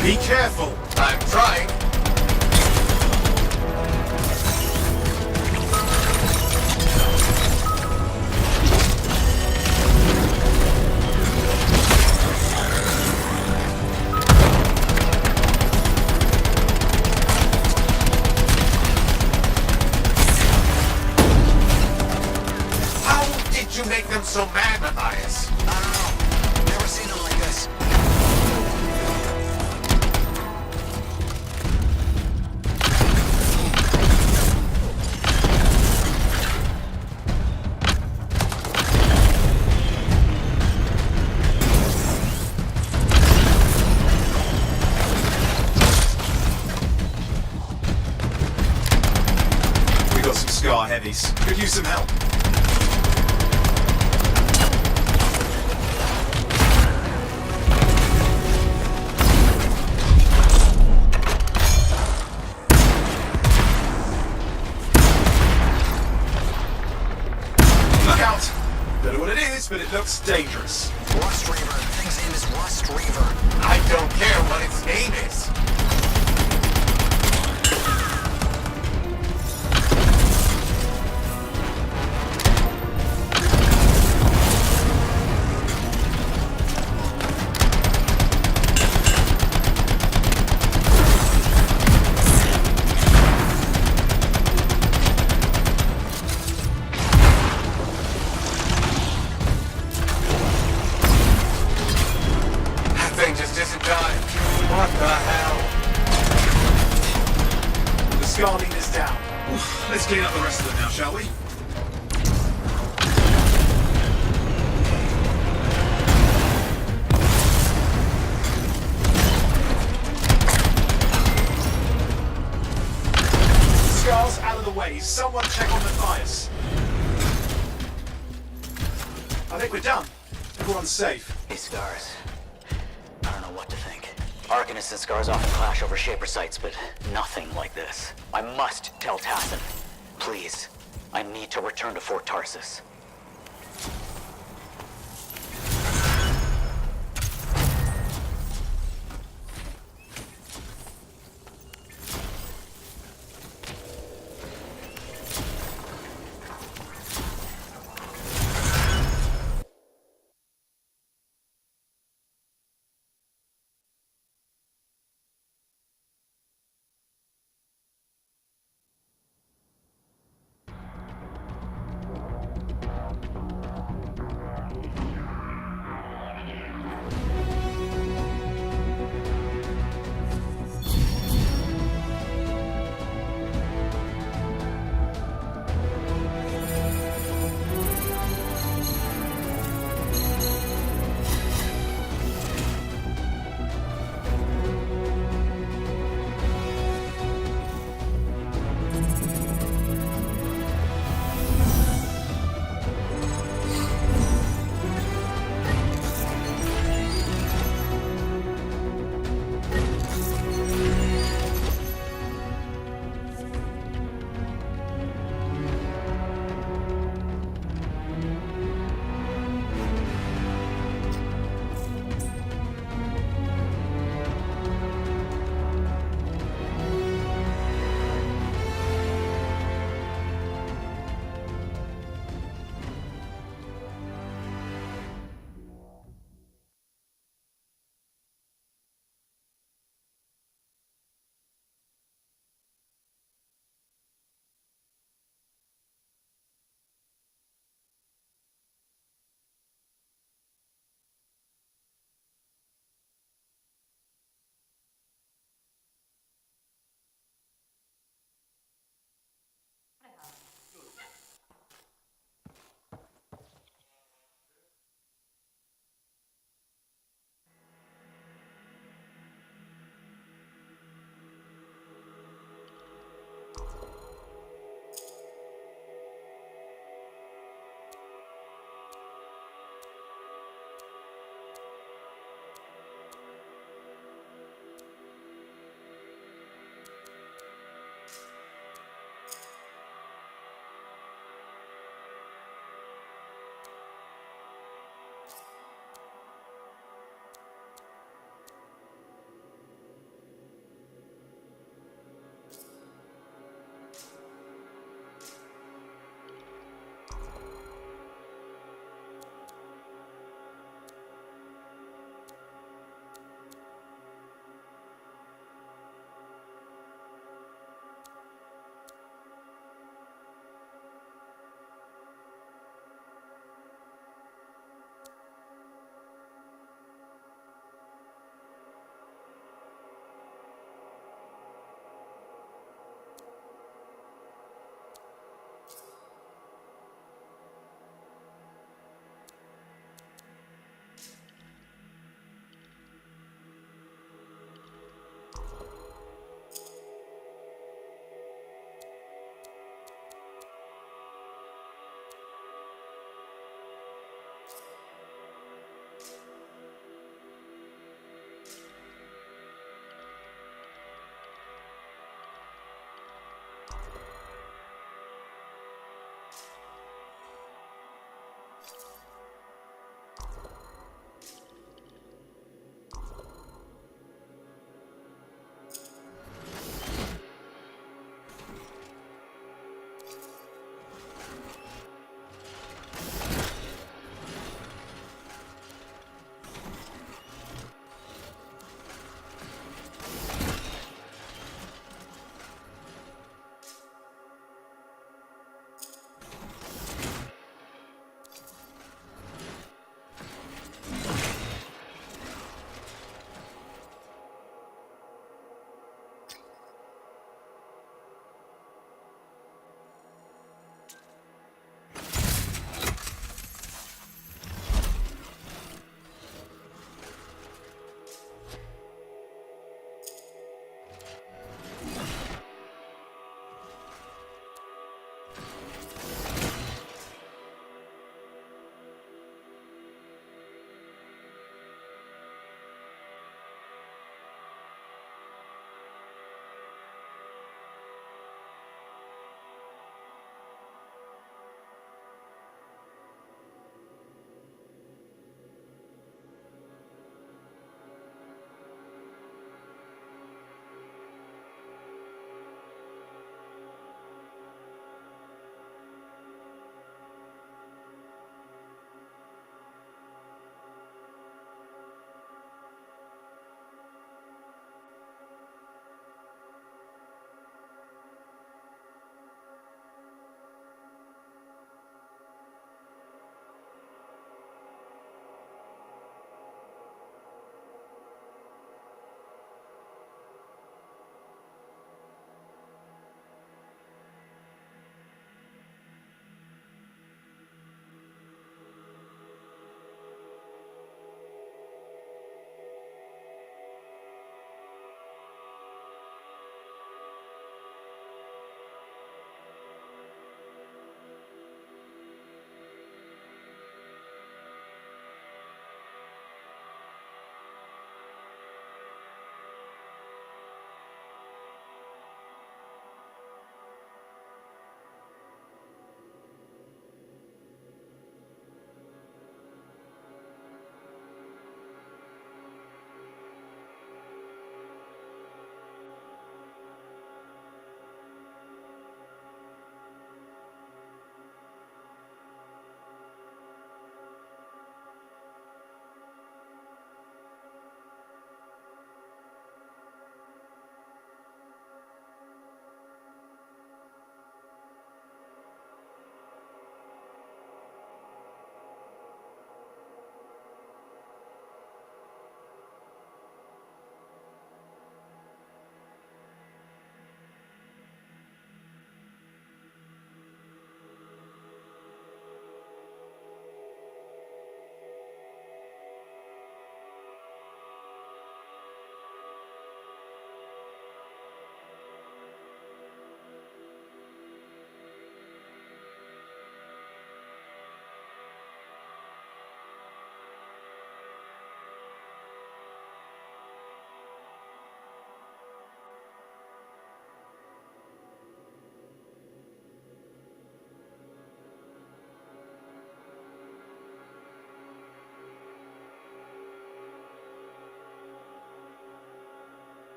Be careful! I'm trying. How did you make them so mad, Matthias? I don't know. Never seen them like this. We got some Scar heavies. Could use some help. Look out! Don't know what it is, but it looks dangerous. Rust Reaver. The thing's name is Rust Reaver. I don't care what its name is. That thing just isn't dying. What the hell? The Scar leader's down. Let's clean up the rest of them now, shall we? Scar's out of the way. Someone check on Matthias. I think we're done. Everyone's safe. Hey, Scars. I don't know what to think. Arcanists and Scars often clash over Shaper sites, but nothing like this. I must tell Tassin. Please. I need to return to Fort Tarsus.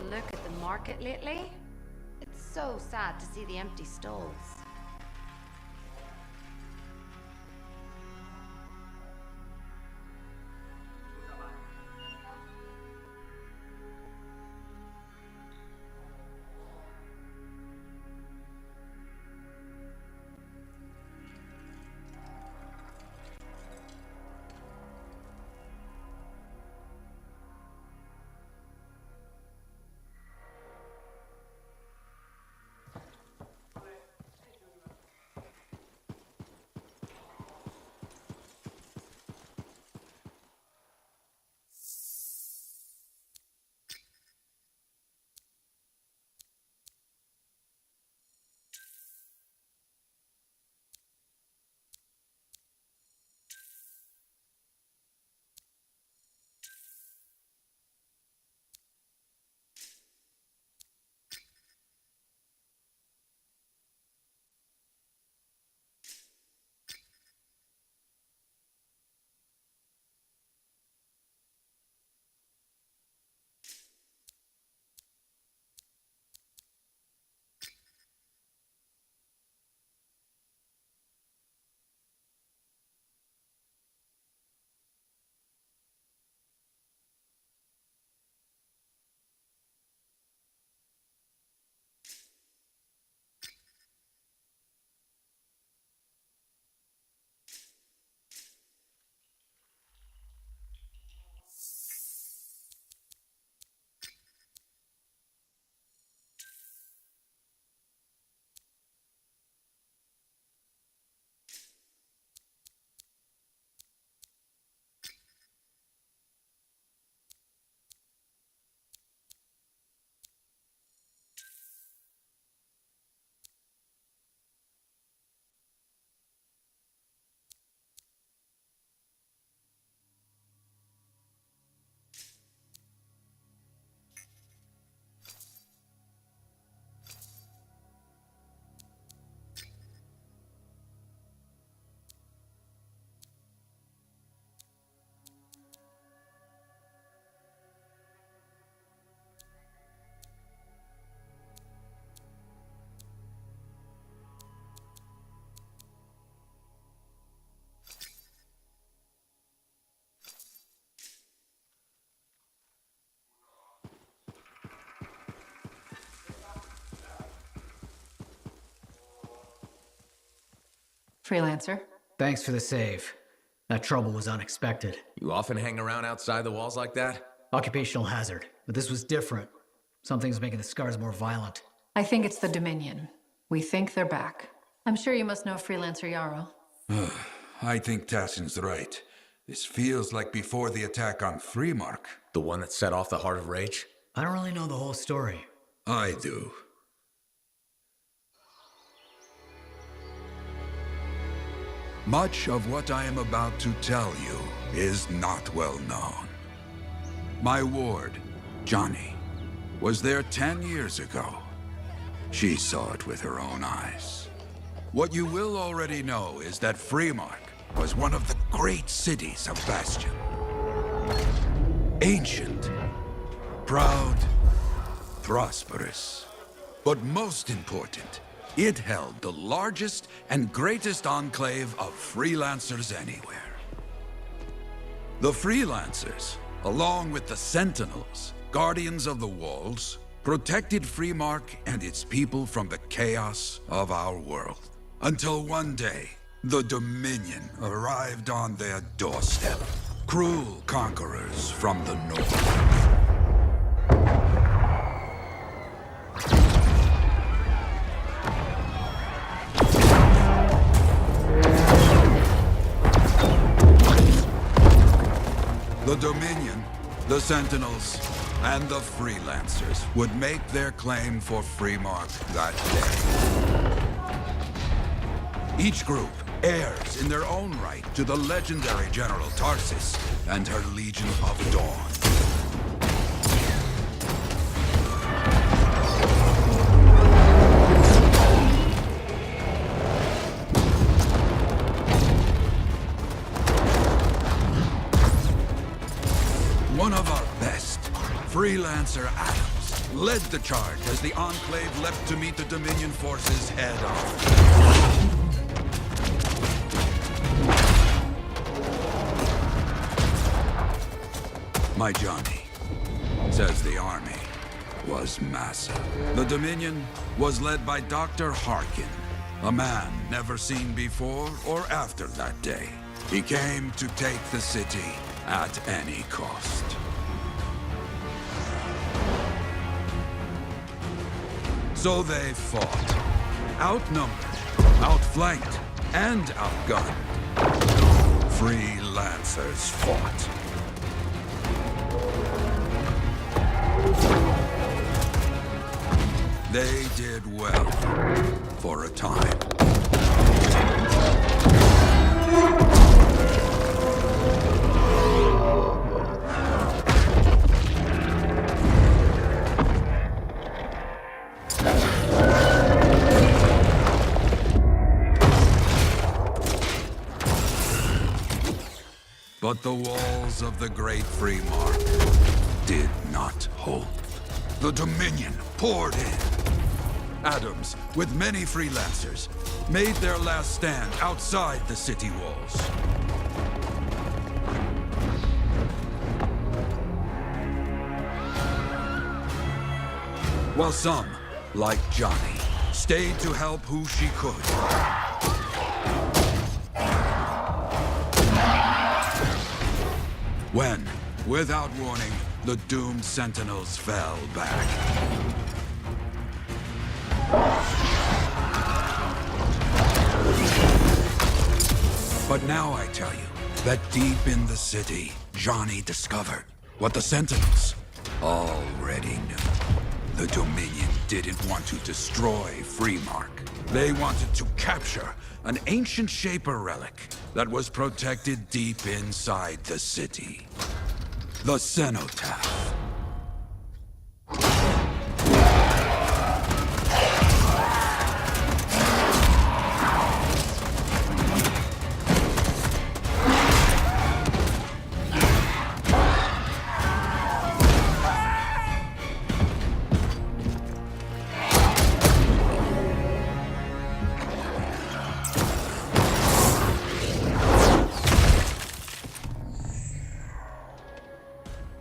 look at the market lately? It's so sad to see the empty stalls. Freelancer. Thanks for the save. That trouble was unexpected. You often hang around outside the walls like that? Occupational hazard, but this was different. Something's making the scars more violent. I think it's the Dominion. We think they're back. I'm sure you must know Freelancer Yarrow. I think Tassin's right. This feels like before the attack on Freemark. The one that set off the Heart of Rage? I don't really know the whole story. I do. Much of what I am about to tell you is not well known. My ward, Johnny, was there 10 years ago. She saw it with her own eyes. What you will already know is that Freemark was one of the great cities of Bastion. Ancient, proud, prosperous. But most important, it held the largest and greatest enclave of freelancers anywhere. The freelancers, along with the Sentinels, guardians of the walls, protected Freemark and its people from the chaos of our world. Until one day, the Dominion arrived on their doorstep. Cruel conquerors from the north. The Dominion, the Sentinels, and the Freelancers would make their claim for Freemark that day. Each group heirs in their own right to the legendary General Tarsis and her Legion of Dawn. One of our best, Freelancer Adams, led the charge as the Enclave leapt to meet the Dominion forces head-on. My Johnny says the army was massive. The Dominion was led by Dr. Harkin, a man never seen before or after that day. He came to take the city at any cost. So they fought, outnumbered, outflanked, and outgunned. Freelancers fought. They did well for a time. But the walls of the Great Free Mark did not hold. The Dominion poured in. Adams, with many freelancers, made their last stand outside the city walls. While some, like Johnny, stayed to help who she could. When, without warning, the doomed Sentinels fell back. But now I tell you that deep in the city, Johnny discovered what the Sentinels already knew. The Dominion didn't want to destroy Freemark. They wanted to capture an ancient Shaper relic that was protected deep inside the city. The Cenotaph.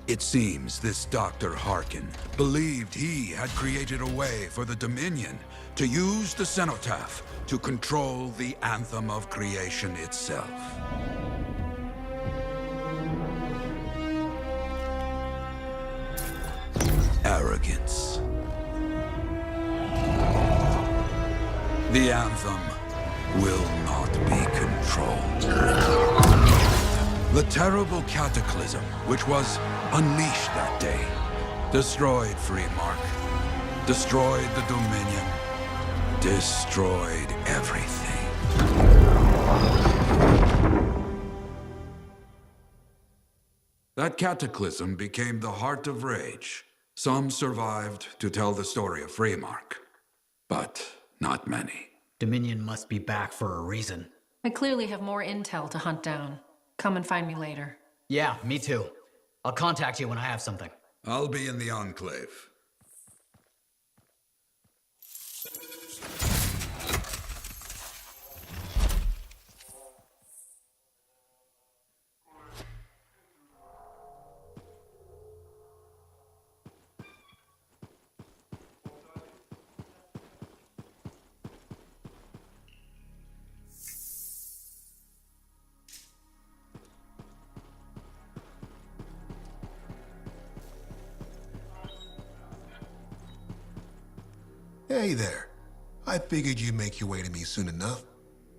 It seems this Dr. Harkin believed he had created a way for the Dominion to use the Cenotaph to control the Anthem of Creation itself. Arrogance. The Anthem will not be controlled. The terrible cataclysm, which was unleashed that day, destroyed Freemark, destroyed the Dominion, destroyed everything. That cataclysm became the heart of rage. Some survived to tell the story of Freemark, but not many. Dominion must be back for a reason. I clearly have more intel to hunt down. Come and find me later. Yeah, me too. I'll contact you when I have something. I'll be in the Enclave. Hey there. I figured you'd make your way to me soon enough.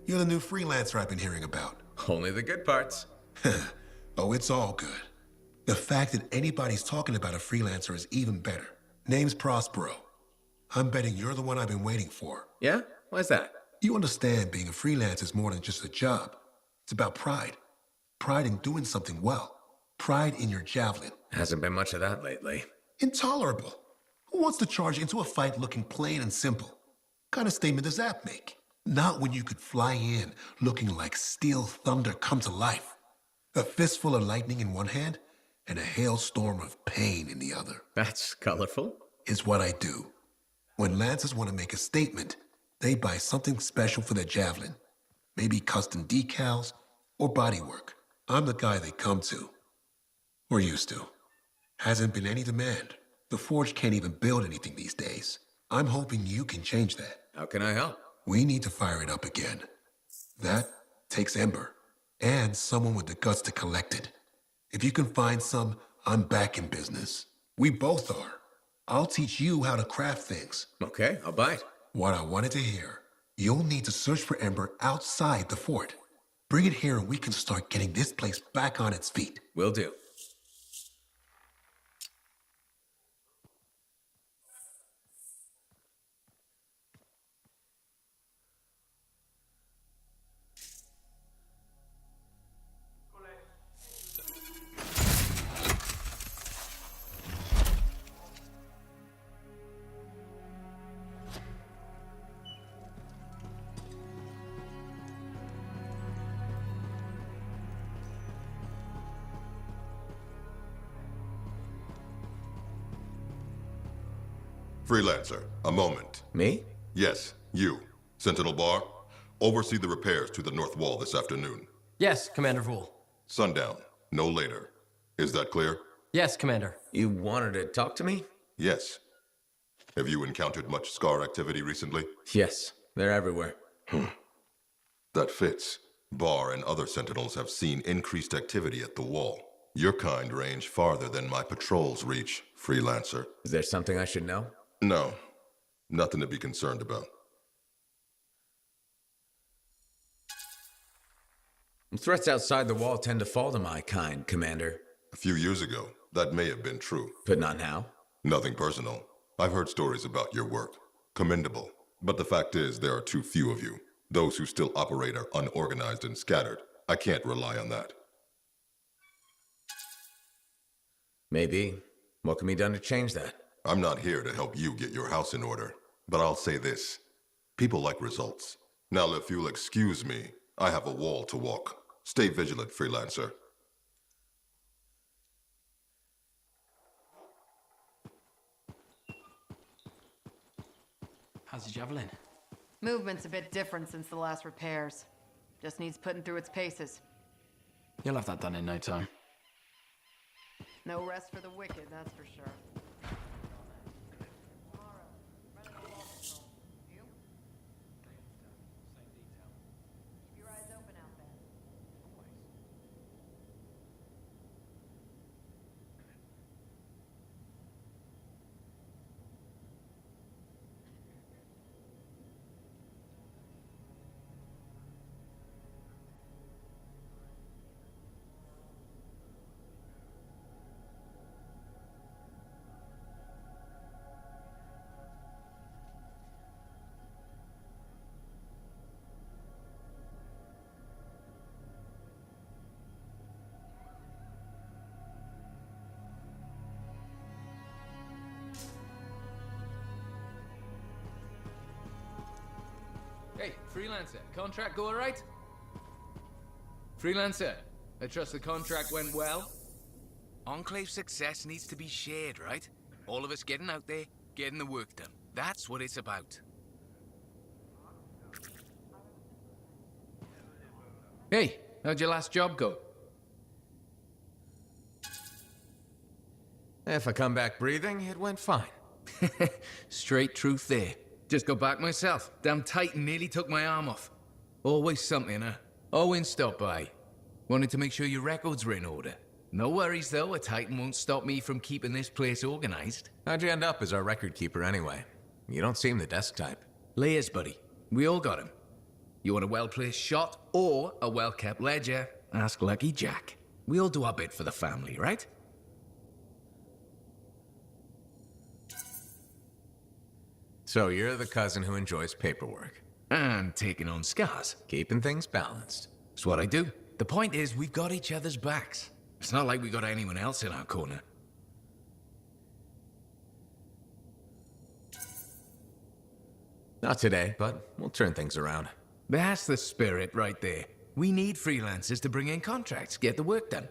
You're the new freelancer I've been hearing about. Only the good parts. Oh, it's all good. The fact that anybody's talking about a freelancer is even better. Name's Prospero. I'm betting you're the one I've been waiting for. Yeah? Why's that? You understand being a freelancer is more than just a job. It's about pride. Pride in doing something well. Pride in your javelin. Hasn't been much of that lately. Intolerable. Who wants to charge into a fight looking plain and simple? What kind of statement does that make? Not when you could fly in looking like steel thunder come to life. A fistful of lightning in one hand and a hailstorm of pain in the other. That's colorful. is what I do. When Lancers want to make a statement, they buy something special for their javelin. Maybe custom decals or bodywork. I'm the guy they come to. Or used to. Hasn't been any demand. The Forge can't even build anything these days. I'm hoping you can change that. How can I help? We need to fire it up again. That takes Ember. And someone with the guts to collect it. If you can find some, I'm back in business. We both are. I'll teach you how to craft things. Okay, I'll bite. What I wanted to hear. You'll need to search for Ember outside the fort. Bring it here and we can start getting this place back on its feet. Will do. Freelancer, a moment. Me? Yes, you. Sentinel Bar, oversee the repairs to the north wall this afternoon. Yes, Commander Vool. Sundown, no later. Is that clear? Yes, Commander. You wanted to talk to me? Yes. Have you encountered much Scar activity recently? Yes, they're everywhere. That fits. Bar and other Sentinels have seen increased activity at the wall. Your kind range farther than my patrols reach, Freelancer. Is there something I should know? No. Nothing to be concerned about. Threats outside the wall tend to fall to my kind, Commander. A few years ago, that may have been true. But not now? Nothing personal. I've heard stories about your work. Commendable. But the fact is, there are too few of you. Those who still operate are unorganized and scattered. I can't rely on that. Maybe. What can be done to change that? I'm not here to help you get your house in order. But I'll say this. People like results. Now, if you'll excuse me, I have a wall to walk. Stay vigilant, Freelancer. How's the javelin? Movement's a bit different since the last repairs. Just needs putting through its paces. You'll have that done in no time. No rest for the wicked, that's for sure. Hey, Freelancer, contract go alright? Freelancer, I trust the contract went well? Enclave success needs to be shared, right? All of us getting out there, getting the work done. That's what it's about. Hey, how'd your last job go? If I come back breathing, it went fine. Straight truth there. Just got back myself. Damn Titan nearly took my arm off. Always something, huh? Owen stopped by. Wanted to make sure your records were in order. No worries though, a Titan won't stop me from keeping this place organized. How'd you end up as our record keeper anyway? You don't seem the desk type. Layers, buddy. We all got him. You want a well-placed shot or a well-kept ledger? Ask Lucky Jack. We all do our bit for the family, right? So you're the cousin who enjoys paperwork. And taking on scars. Keeping things balanced. It's what I do. The point is, we've got each other's backs. It's not like we got anyone else in our corner. Not today, but we'll turn things around. That's the spirit right there. We need freelancers to bring in contracts, get the work done.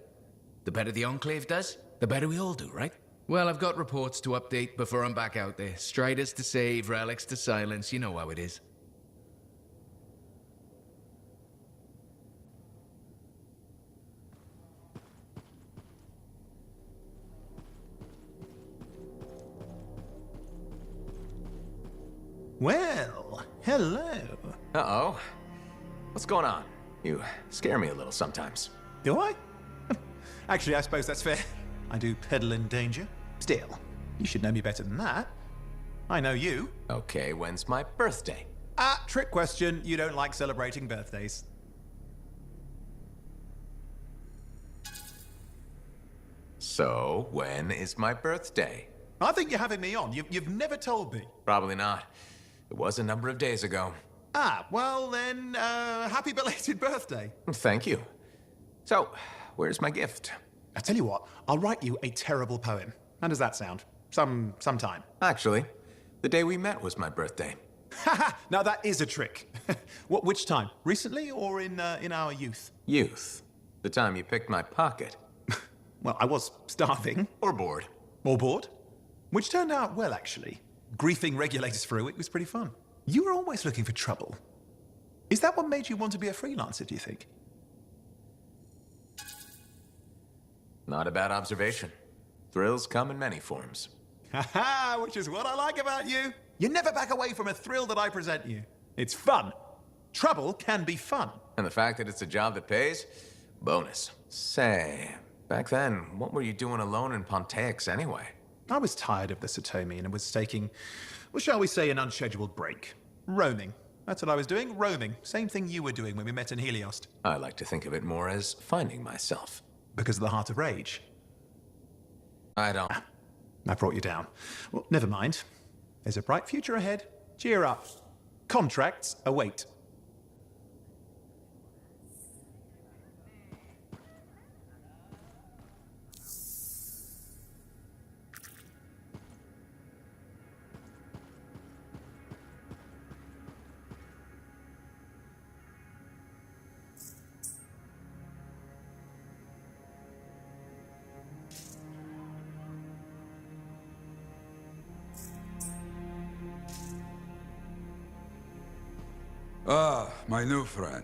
The better the Enclave does, the better we all do, right? Well, I've got reports to update before I'm back out there. Striders to save, relics to silence. You know how it is. Well, hello. Uh-oh. What's going on? You scare me a little sometimes. Do I? Actually, I suppose that's fair. I do peddle in danger. Still, you should know me better than that. I know you. Okay, when's my birthday? Trick question. You don't like celebrating birthdays. So, when is my birthday? I think you're having me on. You've never told me. Probably not. It was a number of days ago. Well then, happy belated birthday. Thank you. So, where's my gift? I tell you what, I'll write you a terrible poem. How does that sound? Sometime. Actually, the day we met was my birthday. Haha! Now that is a trick. Which time? Recently or in our youth? Youth. The time you picked my pocket. Well, I was starving. Or bored. Or bored. Which turned out well, actually. Griefing regulators for a week was pretty fun. You were always looking for trouble. Is that what made you want to be a freelancer, do you think? Not a bad observation. Thrills come in many forms. Haha, which is what I like about you. You never back away from a thrill that I present you. It's fun. Trouble can be fun. And the fact that it's a job that pays? Bonus. Say, back then, what were you doing alone in Pontaix anyway? I was tired of the Satomi and was taking, well, shall we say, an unscheduled break. Roaming. That's what I was doing, roaming. Same thing you were doing when we met in Heliost. I like to think of it more as finding myself. Because of the Heart of Rage. I don't. I brought you down. Well, never mind. There's a bright future ahead. Cheer up. Contracts await. Ah, my new friend.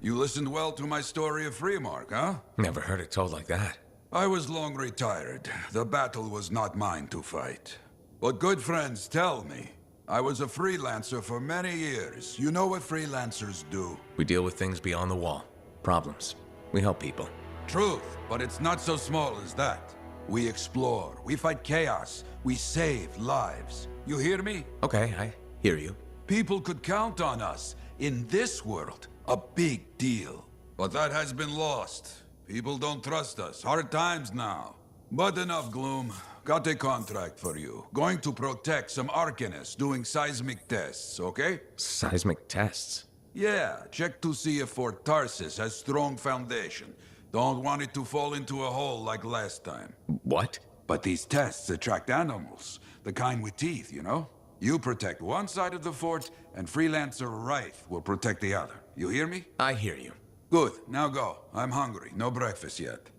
You listened well to my story of Freemark, huh? Never heard it told like that. I was long retired. The battle was not mine to fight. But good friends tell me. I was a freelancer for many years. You know what freelancers do? We deal with things beyond the wall. Problems. We help people. Truth, but it's not so small as that. We explore, we fight chaos, we save lives. You hear me? Okay, I hear you. People could count on us. In this world, a big deal. But that has been lost. People don't trust us. Hard times now. But enough gloom. Got a contract for you. Going to protect some Arcanists doing seismic tests, okay? Seismic tests? Yeah, check to see if Fort Tarsis has strong foundation. Don't want it to fall into a hole like last time. What? But these tests attract animals. The kind with teeth, you know? You protect one side of the fort, and Freelancer Wraith will protect the other. You hear me? I hear you. Good. Now go. I'm hungry. No breakfast yet.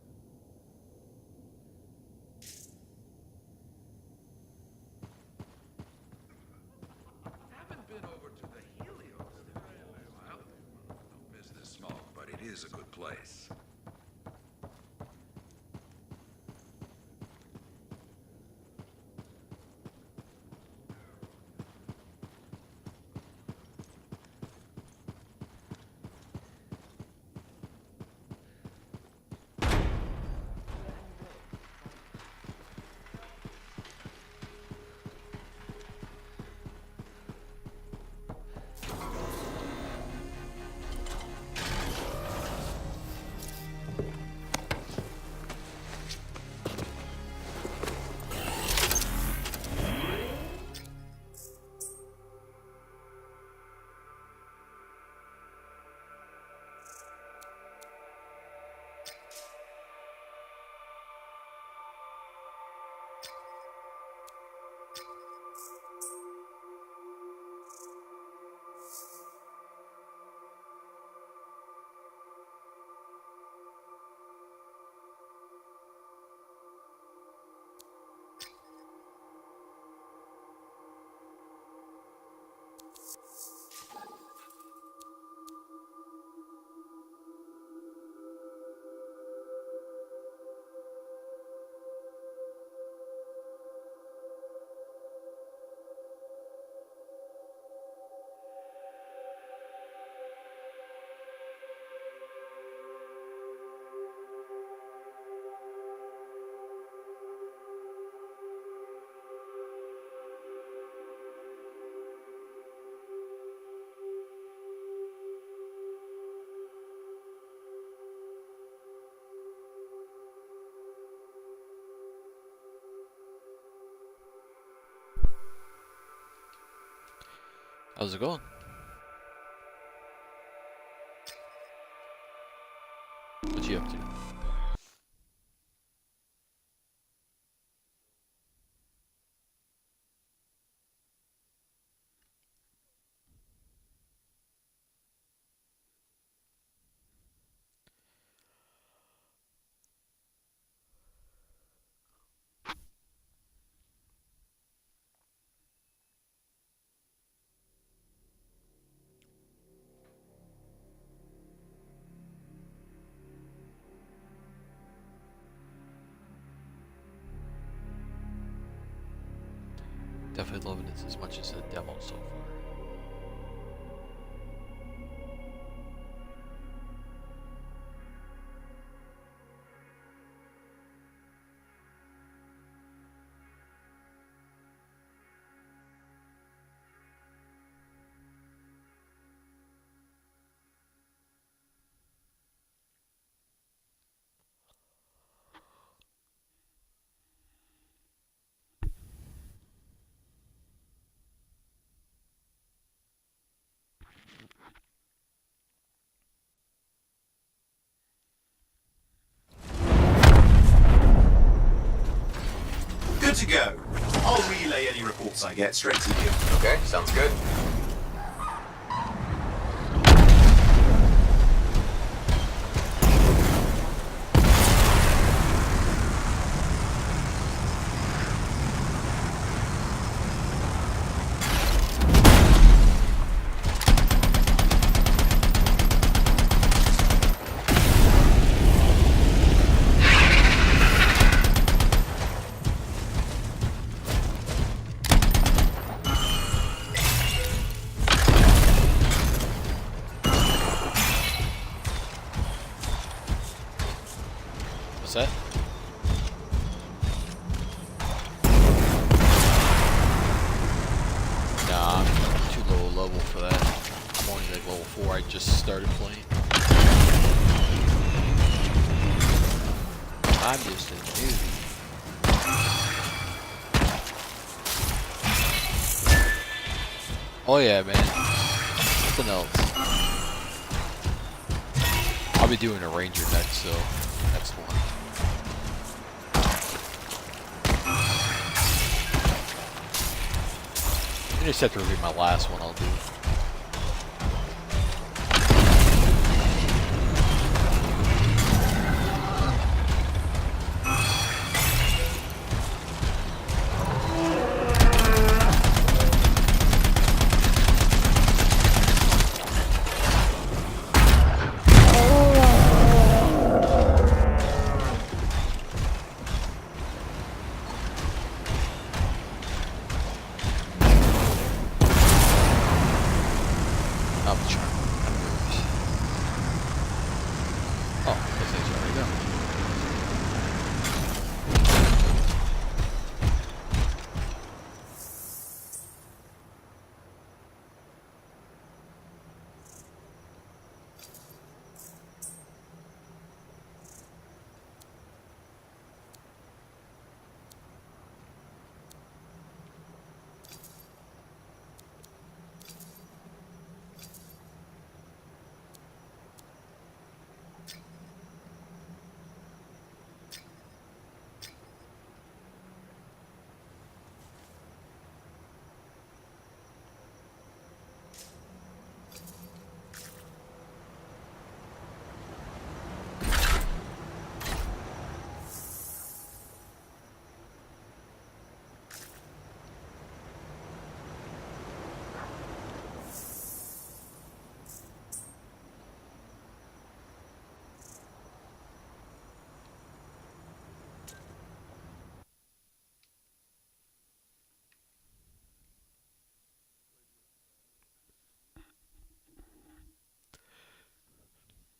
Haven't been over to the Helios. Well, don't miss the smoke, but it is a good place. How's it going? What you up to? Definitely loving it as much as the demo so far. Good to go. I'll relay any reports I get straight to you. Okay, sounds good. What's that? Nah, I'm too low level for that. I'm only like level 4. I just started playing. I'm just a newbie. Oh yeah, man. Nothing else. I'll be doing a ranger next, so next one. Interceptor will be my last one I'll do.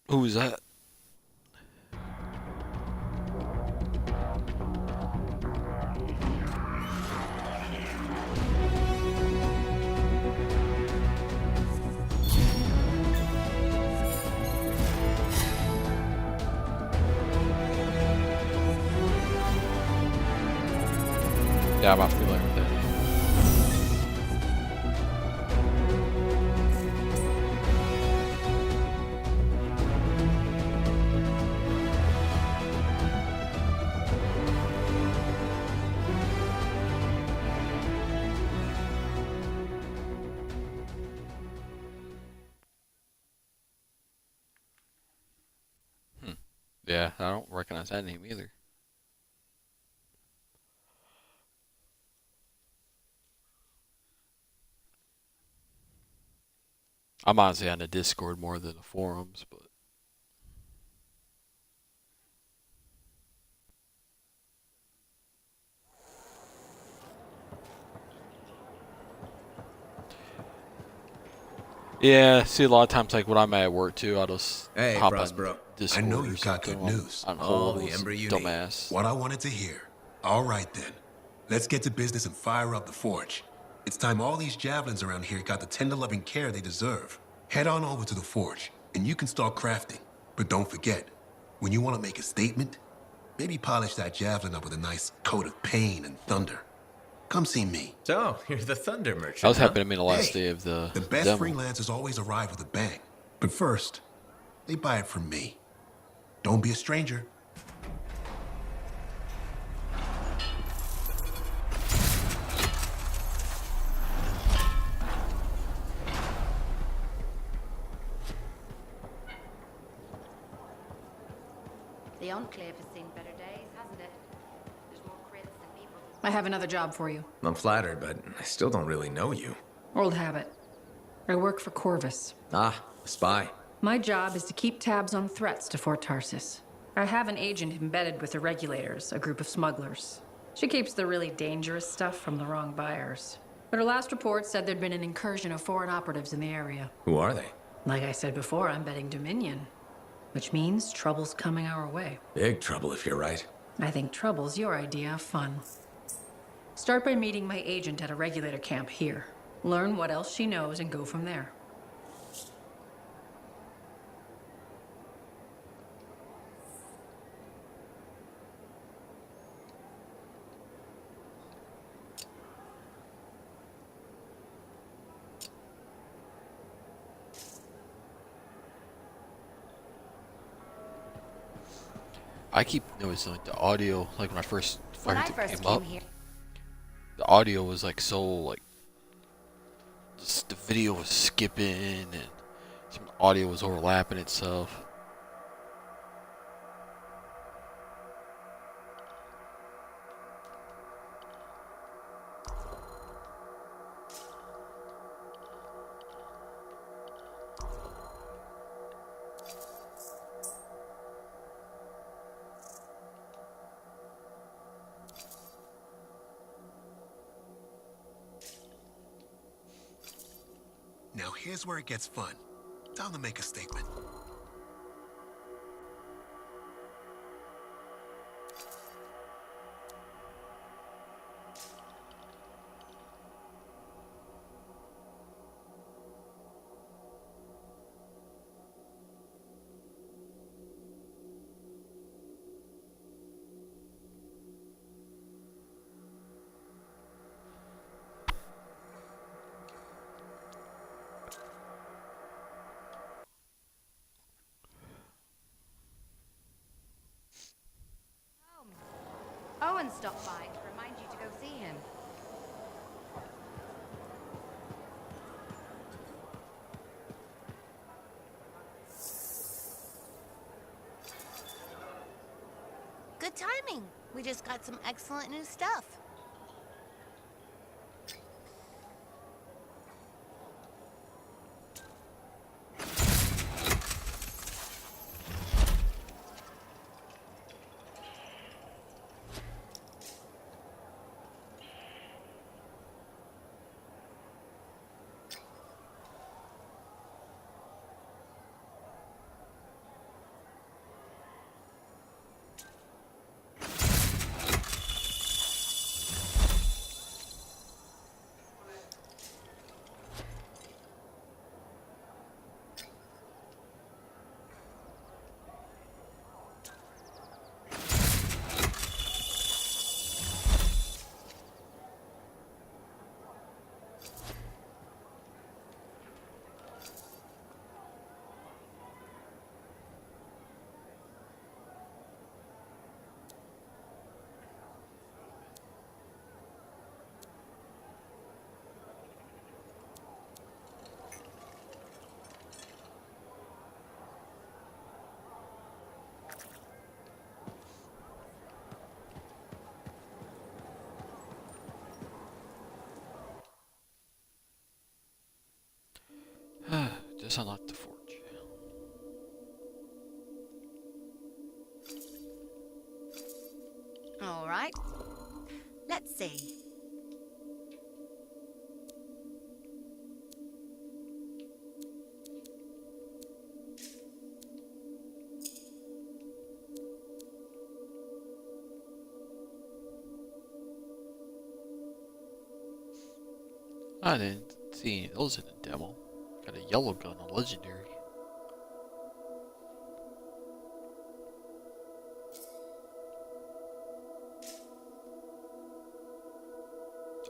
Who was that? Yeah, I'm not familiar with that. Yeah, I don't recognize that name either. I'm honestly on the Discord more than the forums, but yeah, see a lot of times like when I'm at work too, I'll just Hey, hop Prospero. on Discord. I know or you got something good news. on Oh, hold the with some ember you need. dumbass. What I wanted to hear. All right then. Let's get to business and fire up the forge. It's time all these javelins around here got the tender loving care they deserve. Head on over to the forge, and you can start crafting. But don't forget, when you want to make a statement, maybe polish that javelin up with a nice coat of pain and thunder. Come see me. So, you're the thunder merchant, That was huh? happening to me the last day of the best demo. freelancers always arrive with a bang. But first, they buy it from me. Don't be a stranger. The Enclave has seen better days, hasn't it? There's more crits than people. I have another job for you. I'm flattered, but I still don't really know you. Old habit. I work for Corvus. Ah, a spy. My job is to keep tabs on threats to Fort Tarsis. I have an agent embedded with the Regulators, a group of smugglers. She keeps the really dangerous stuff from the wrong buyers. But her last report said there'd been an incursion of foreign operatives in the area. Who are they? Like I said before, I'm betting Dominion. Which means trouble's coming our way. Big trouble if you're right. I think trouble's your idea of fun. Start by meeting my agent at a Regulator camp here. Learn what else she knows and go from there. I keep noticing like the audio, like when I first When I came first up, came here, the audio was like so like the video was skipping and some audio was overlapping itself. Now here's where it gets fun. Time to make a statement. Owen stopped by to remind you to go see him. Good timing. We just got some excellent new stuff. Just unlock the forge. All right. Let's see. I didn't see any of those in the demo. Got a yellow gun, a legendary.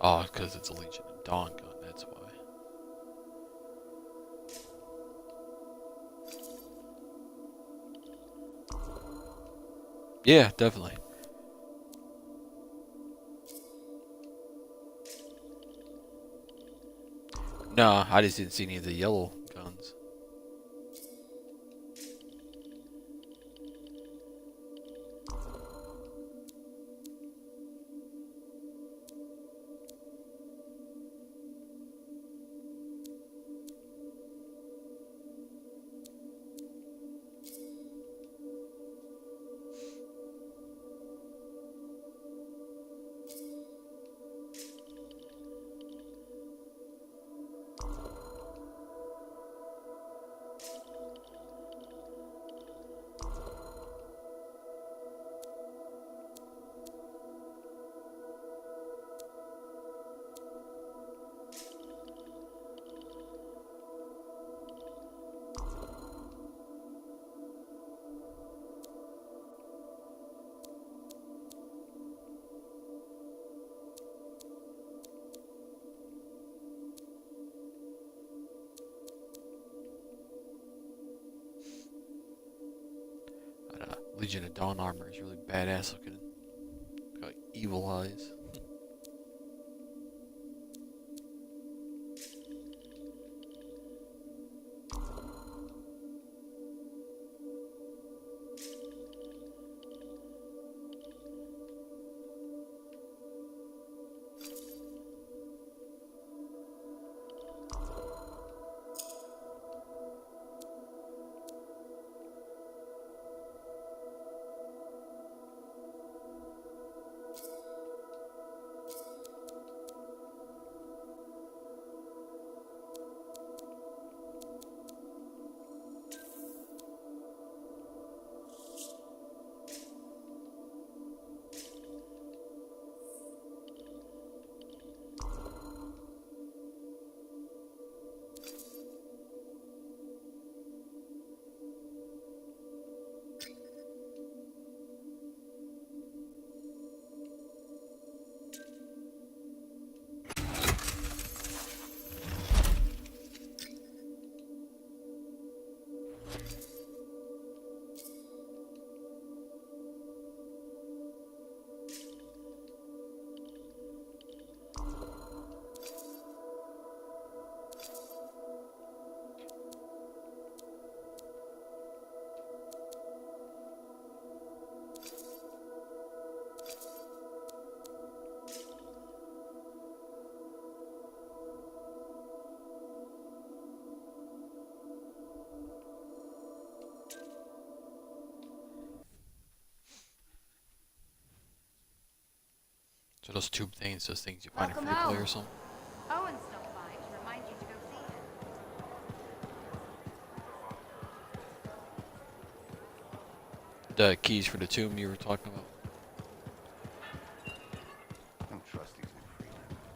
Oh, because it's a Legion of Dawn gun, that's why. Yeah, definitely. No, I just didn't see any of the yellow guns. Legion of Dawn armor is really badass looking. Got like evil eyes. So those tube things, those things you find in free play or something? Owen stopped by to remind you to go see him. The keys for the tomb you were talking about? I don't trust these new freelancers.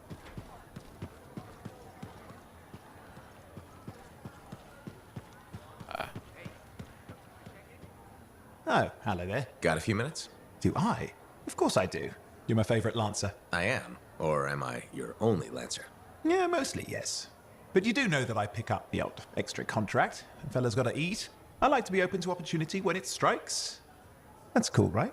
Oh, hello there. Got a few minutes? Do I? Of course I do. You're my favorite Lancer. I am. Or am I your only Lancer? Yeah, mostly, yes. But you do know that I pick up the odd extra contract. And fella's gotta eat. I like to be open to opportunity when it strikes. That's cool, right?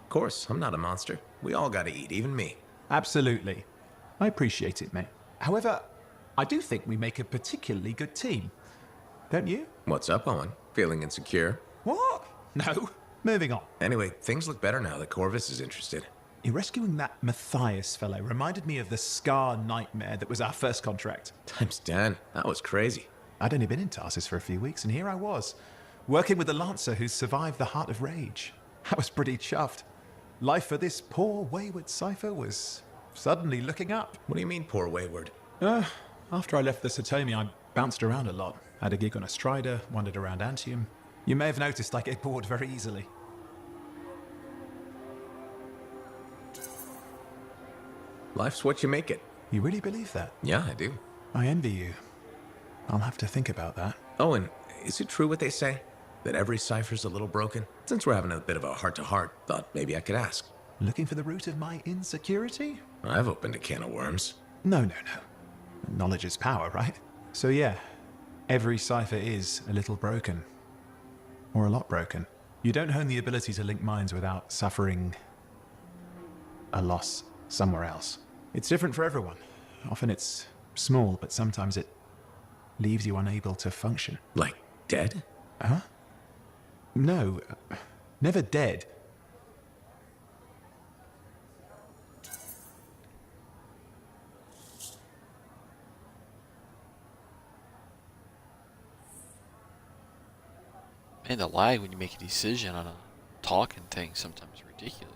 Of course, I'm not a monster. We all gotta eat, even me. Absolutely. I appreciate it, mate. However, I do think we make a particularly good team. Don't you? What's up, Owen? Feeling insecure? What? No. Moving on. Anyway, things look better now that Corvus is interested. You're rescuing that Matthias fellow reminded me of the Scar nightmare that was our first contract. Times 10. That was crazy. I'd only been in Tarsus for a few weeks, and here I was, working with the Lancer who survived the Heart of Rage. I was pretty chuffed. Life for this poor, wayward cipher was suddenly looking up. What do you mean, poor wayward? After I left the Satomi, I bounced around a lot. Had a gig on a Strider, wandered around Antium. You may have noticed I get bored very easily. Life's what you make it. You really believe that? Yeah, I do. I envy you. I'll have to think about that. Owen, is it true what they say? That every cipher's a little broken? Since we're having a bit of a heart-to-heart, thought maybe I could ask. Looking for the root of my insecurity? I've opened a can of worms. No. Knowledge is power, right? So yeah, every cipher is a little broken. Or a lot broken. You don't hone the ability to link minds without suffering a loss somewhere else. It's different for everyone. Often it's small, but sometimes it leaves you unable to function. Like dead? Huh? No, never dead. Man, the lag when you make a decision on a talking thing sometimes is ridiculous.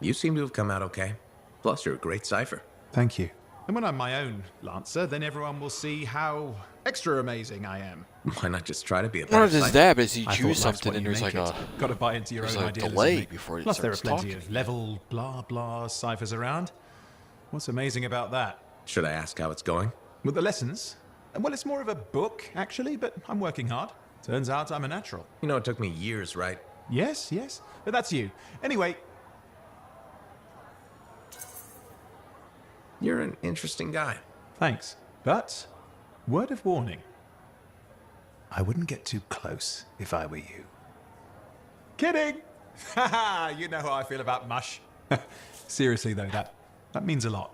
You seem to have come out okay. Plus, you're a great cipher. Thank you. And when I'm my own Lancer, then everyone will see how extra amazing I am. Why not just try to be a One better of his cipher? dab is you I choose thought life's something what and you there's like make a it. Got to buy into your there's own a idealism, delay mate. before it Plus, there are starts plenty talking. of level blah blah ciphers around. What's amazing about that? Should I ask how it's going? With the lessons? Well, it's more of a book, actually, but I'm working hard. Turns out I'm a natural. You know, it took me years, right? Yes. But that's you. Anyway, You're an interesting guy. thanks. But, word of warning. I wouldn't get too close if I were you. Kidding! Haha, you know how I feel about mush. Seriously, though, that means a lot.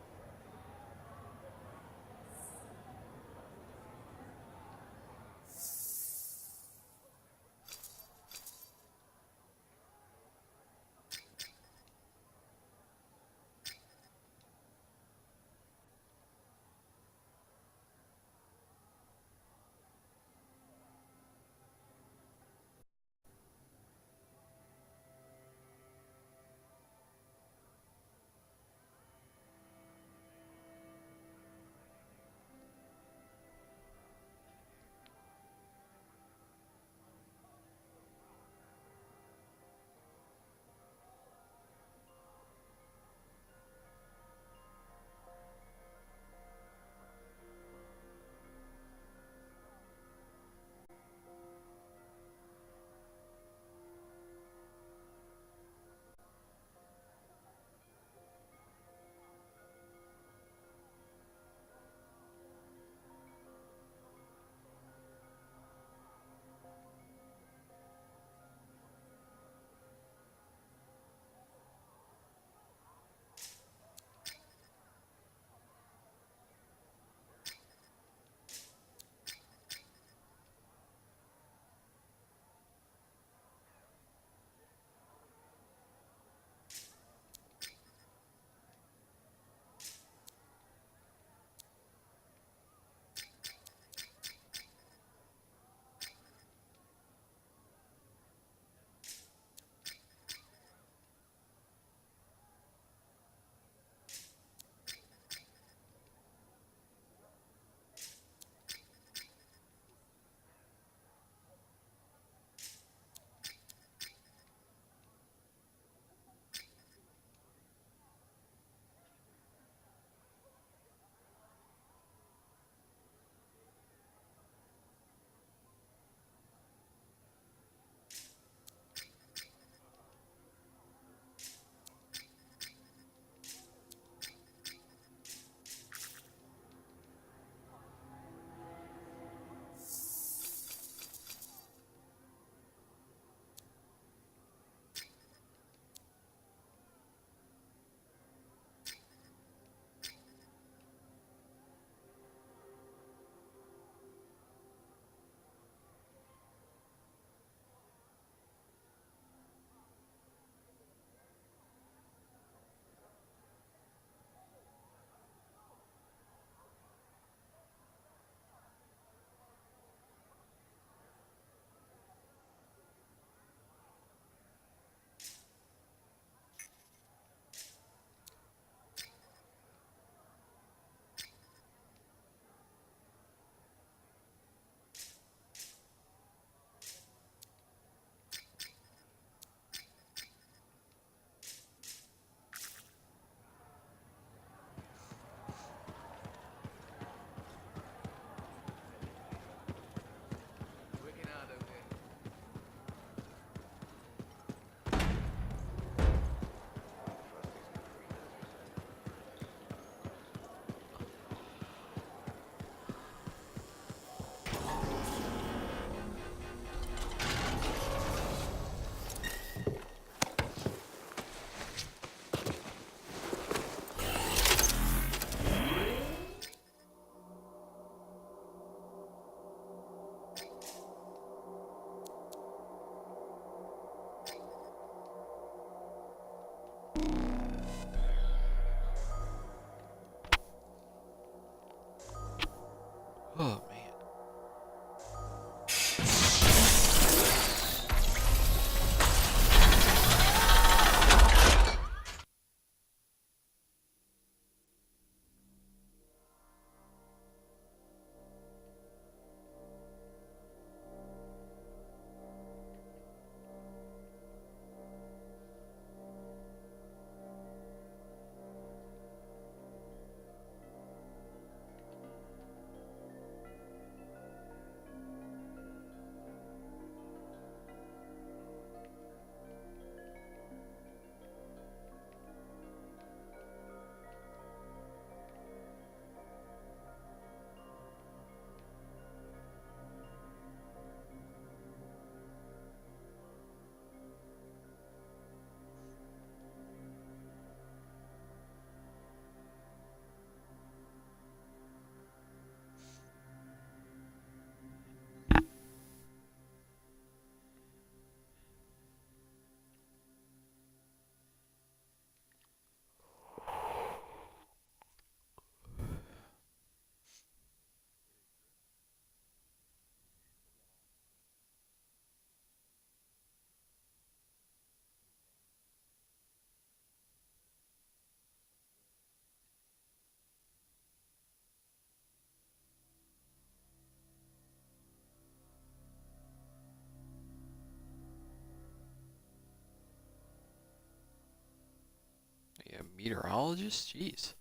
Meteorologist? Jeez.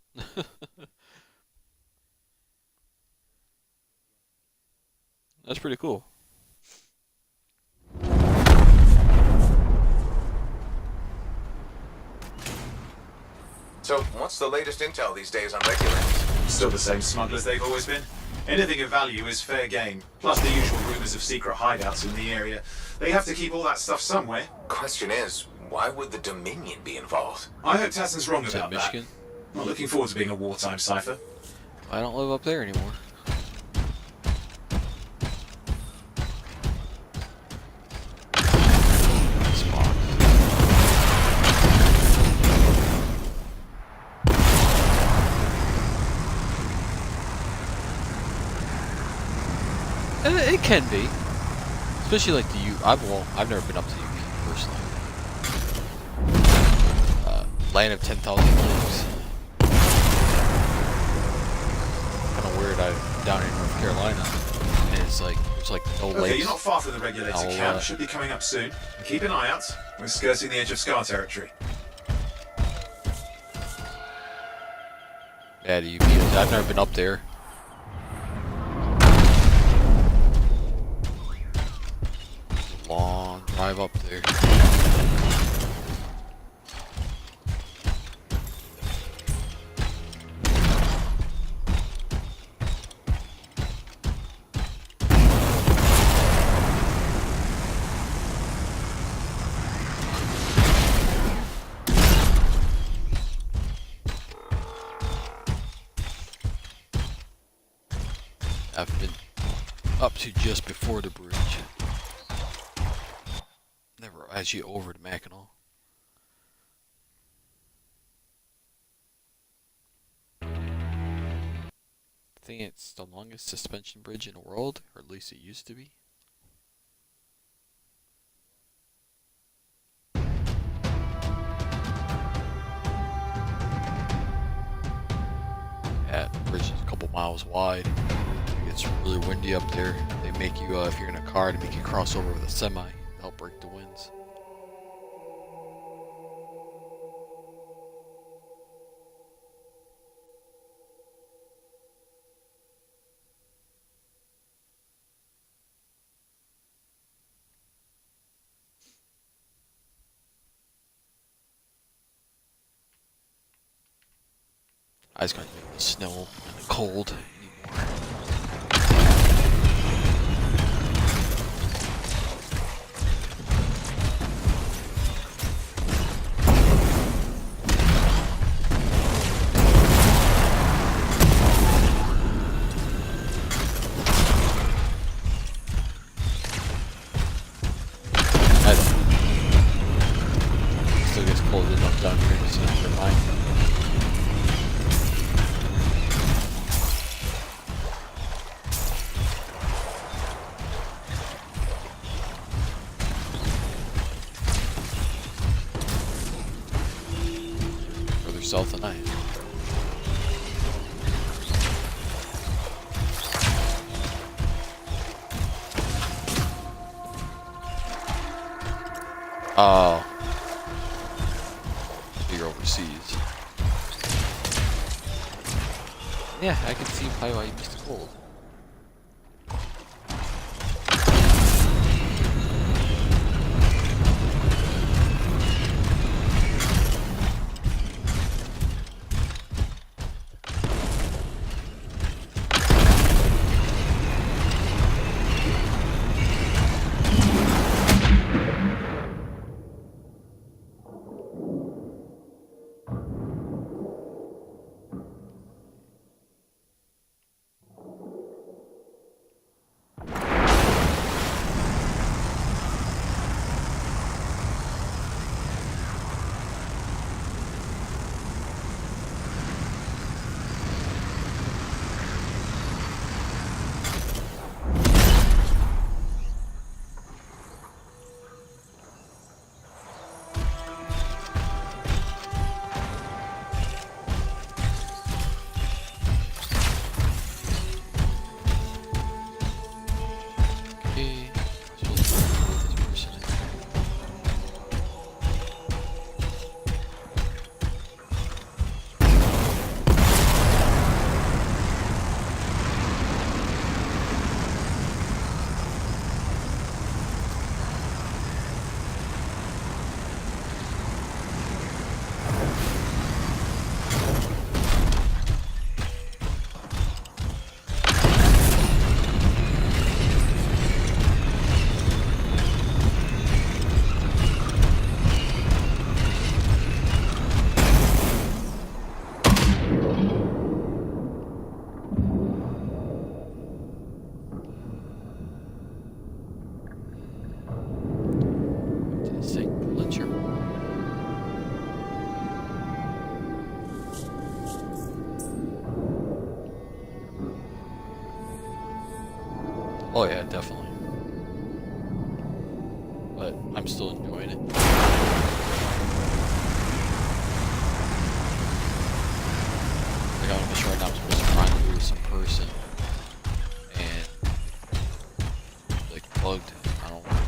That's pretty cool. So, what's the latest intel these days on regulators? Still the same smugglers they've always been. Anything of value is fair game, plus the usual rumors of secret hideouts in the area. They have to keep all that stuff somewhere. Question is, why would the Dominion be involved? I hope Tassin's wrong Is about that Michigan? that. Not looking forward to being a wartime cipher. I don't live up there anymore. It can be, especially like the U. I've never been up to the UP personally. Land of 10,000 Lakes. Kind of weird. I'm down in North Carolina, and it's like no lakes. Okay, you're not far from the regulator No, camp. Should be coming up soon. And keep an eye out. We're skirting the edge of Scar territory. Yeah, the UP. I've never been up there. Long drive up there. I've been up to just before the bridge. Never actually over to Mackinac. I think it's the longest suspension bridge in the world, or at least it used to be. Yeah, the bridge is a couple miles wide. It's really windy up there. They make you, if you're in a car, to make you cross over with a semi to help break the winds. I just got the snow and the cold anymore. Still gets cold enough down here to see for mine. Further south than I am. Oh. You're overseas. Yeah, I can see probably why you missed the cold. Oh yeah, definitely. But I'm still enjoying it. Like I'm just right now, I'm supposed to run through some person and like bugged. I don't know.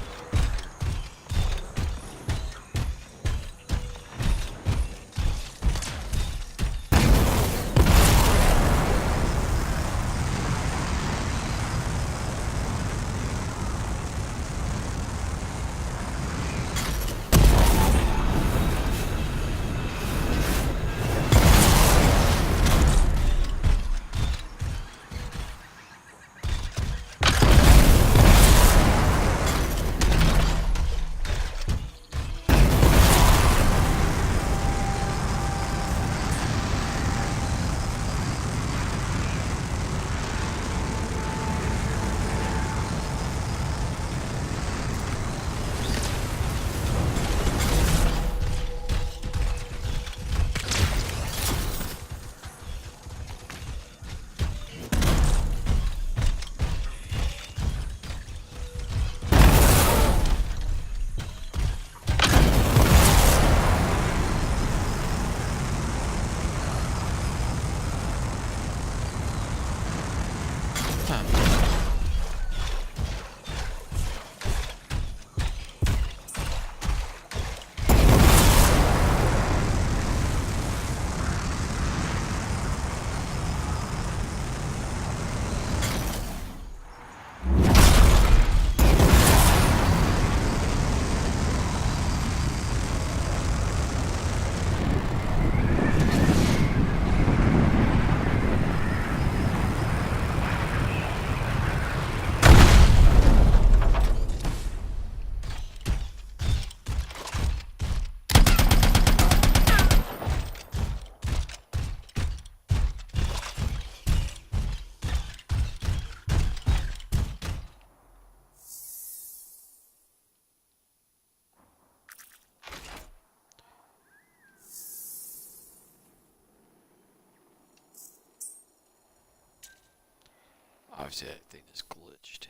Obviously that thing is glitched.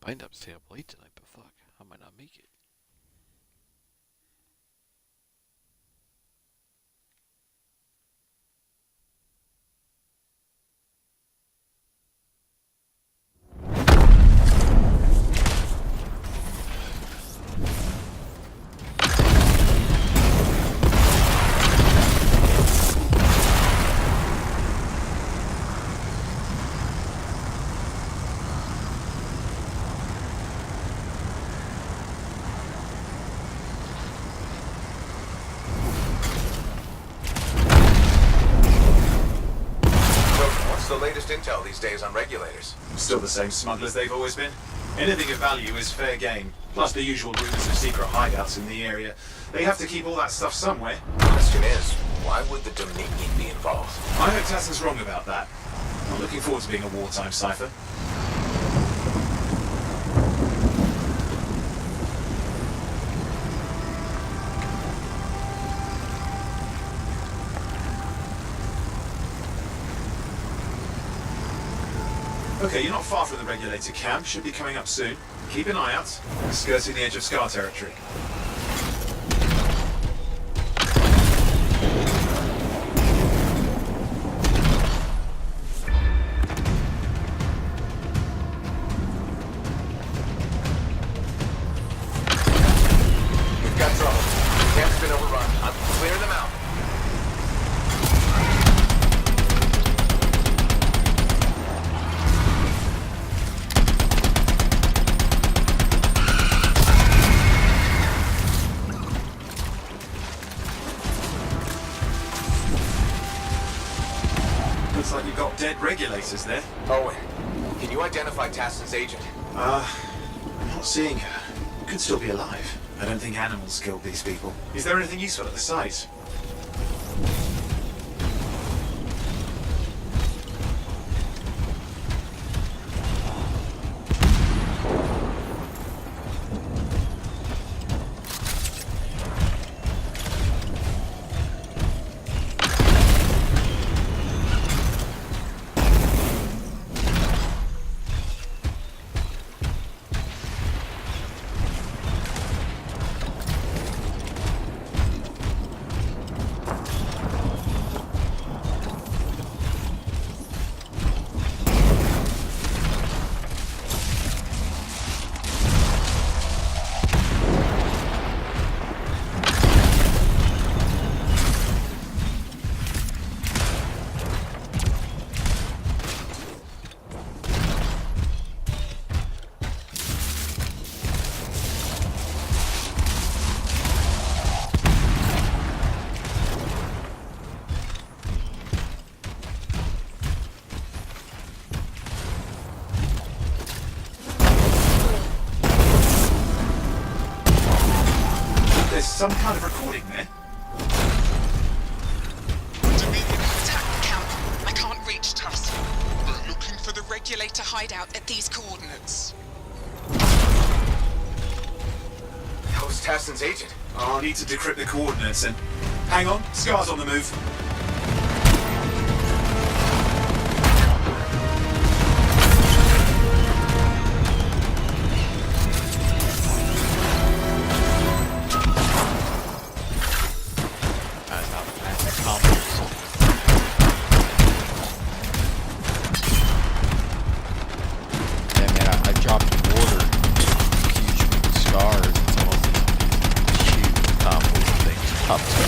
I end up staying up late tonight, but fuck, I might not make it. What's the latest intel these days on regulators? Still the same smugglers they've always been. Anything of value is fair game. Plus the usual rumors of secret hideouts in the area. They have to keep all that stuff somewhere. Question is, why would the Dominion be involved? I hope Tassin's wrong about that. I'm looking forward to being a wartime cipher. Okay, you're not far from the regulator camp. Should be coming up soon. Keep an eye out. Skirting the edge of Scar territory. We've got trouble. Camp's been overrun. I'm clearing them out. Looks like you've got dead regulators there. Owen, can you identify Tassin's agent? I'm not seeing her. Could still be alive. I don't think animals killed these people. Is there anything useful at the site? There's some kind of recording there. Dominion have attacked the camp. I can't reach Tassin. We're looking for the regulator hideout at these coordinates. How's Tassin's agent? I'll need to decrypt the coordinates and... Hang on, Scar's on the move. Yeah, man, I dropped an order. Huge scars and some of these huge combo things popped up.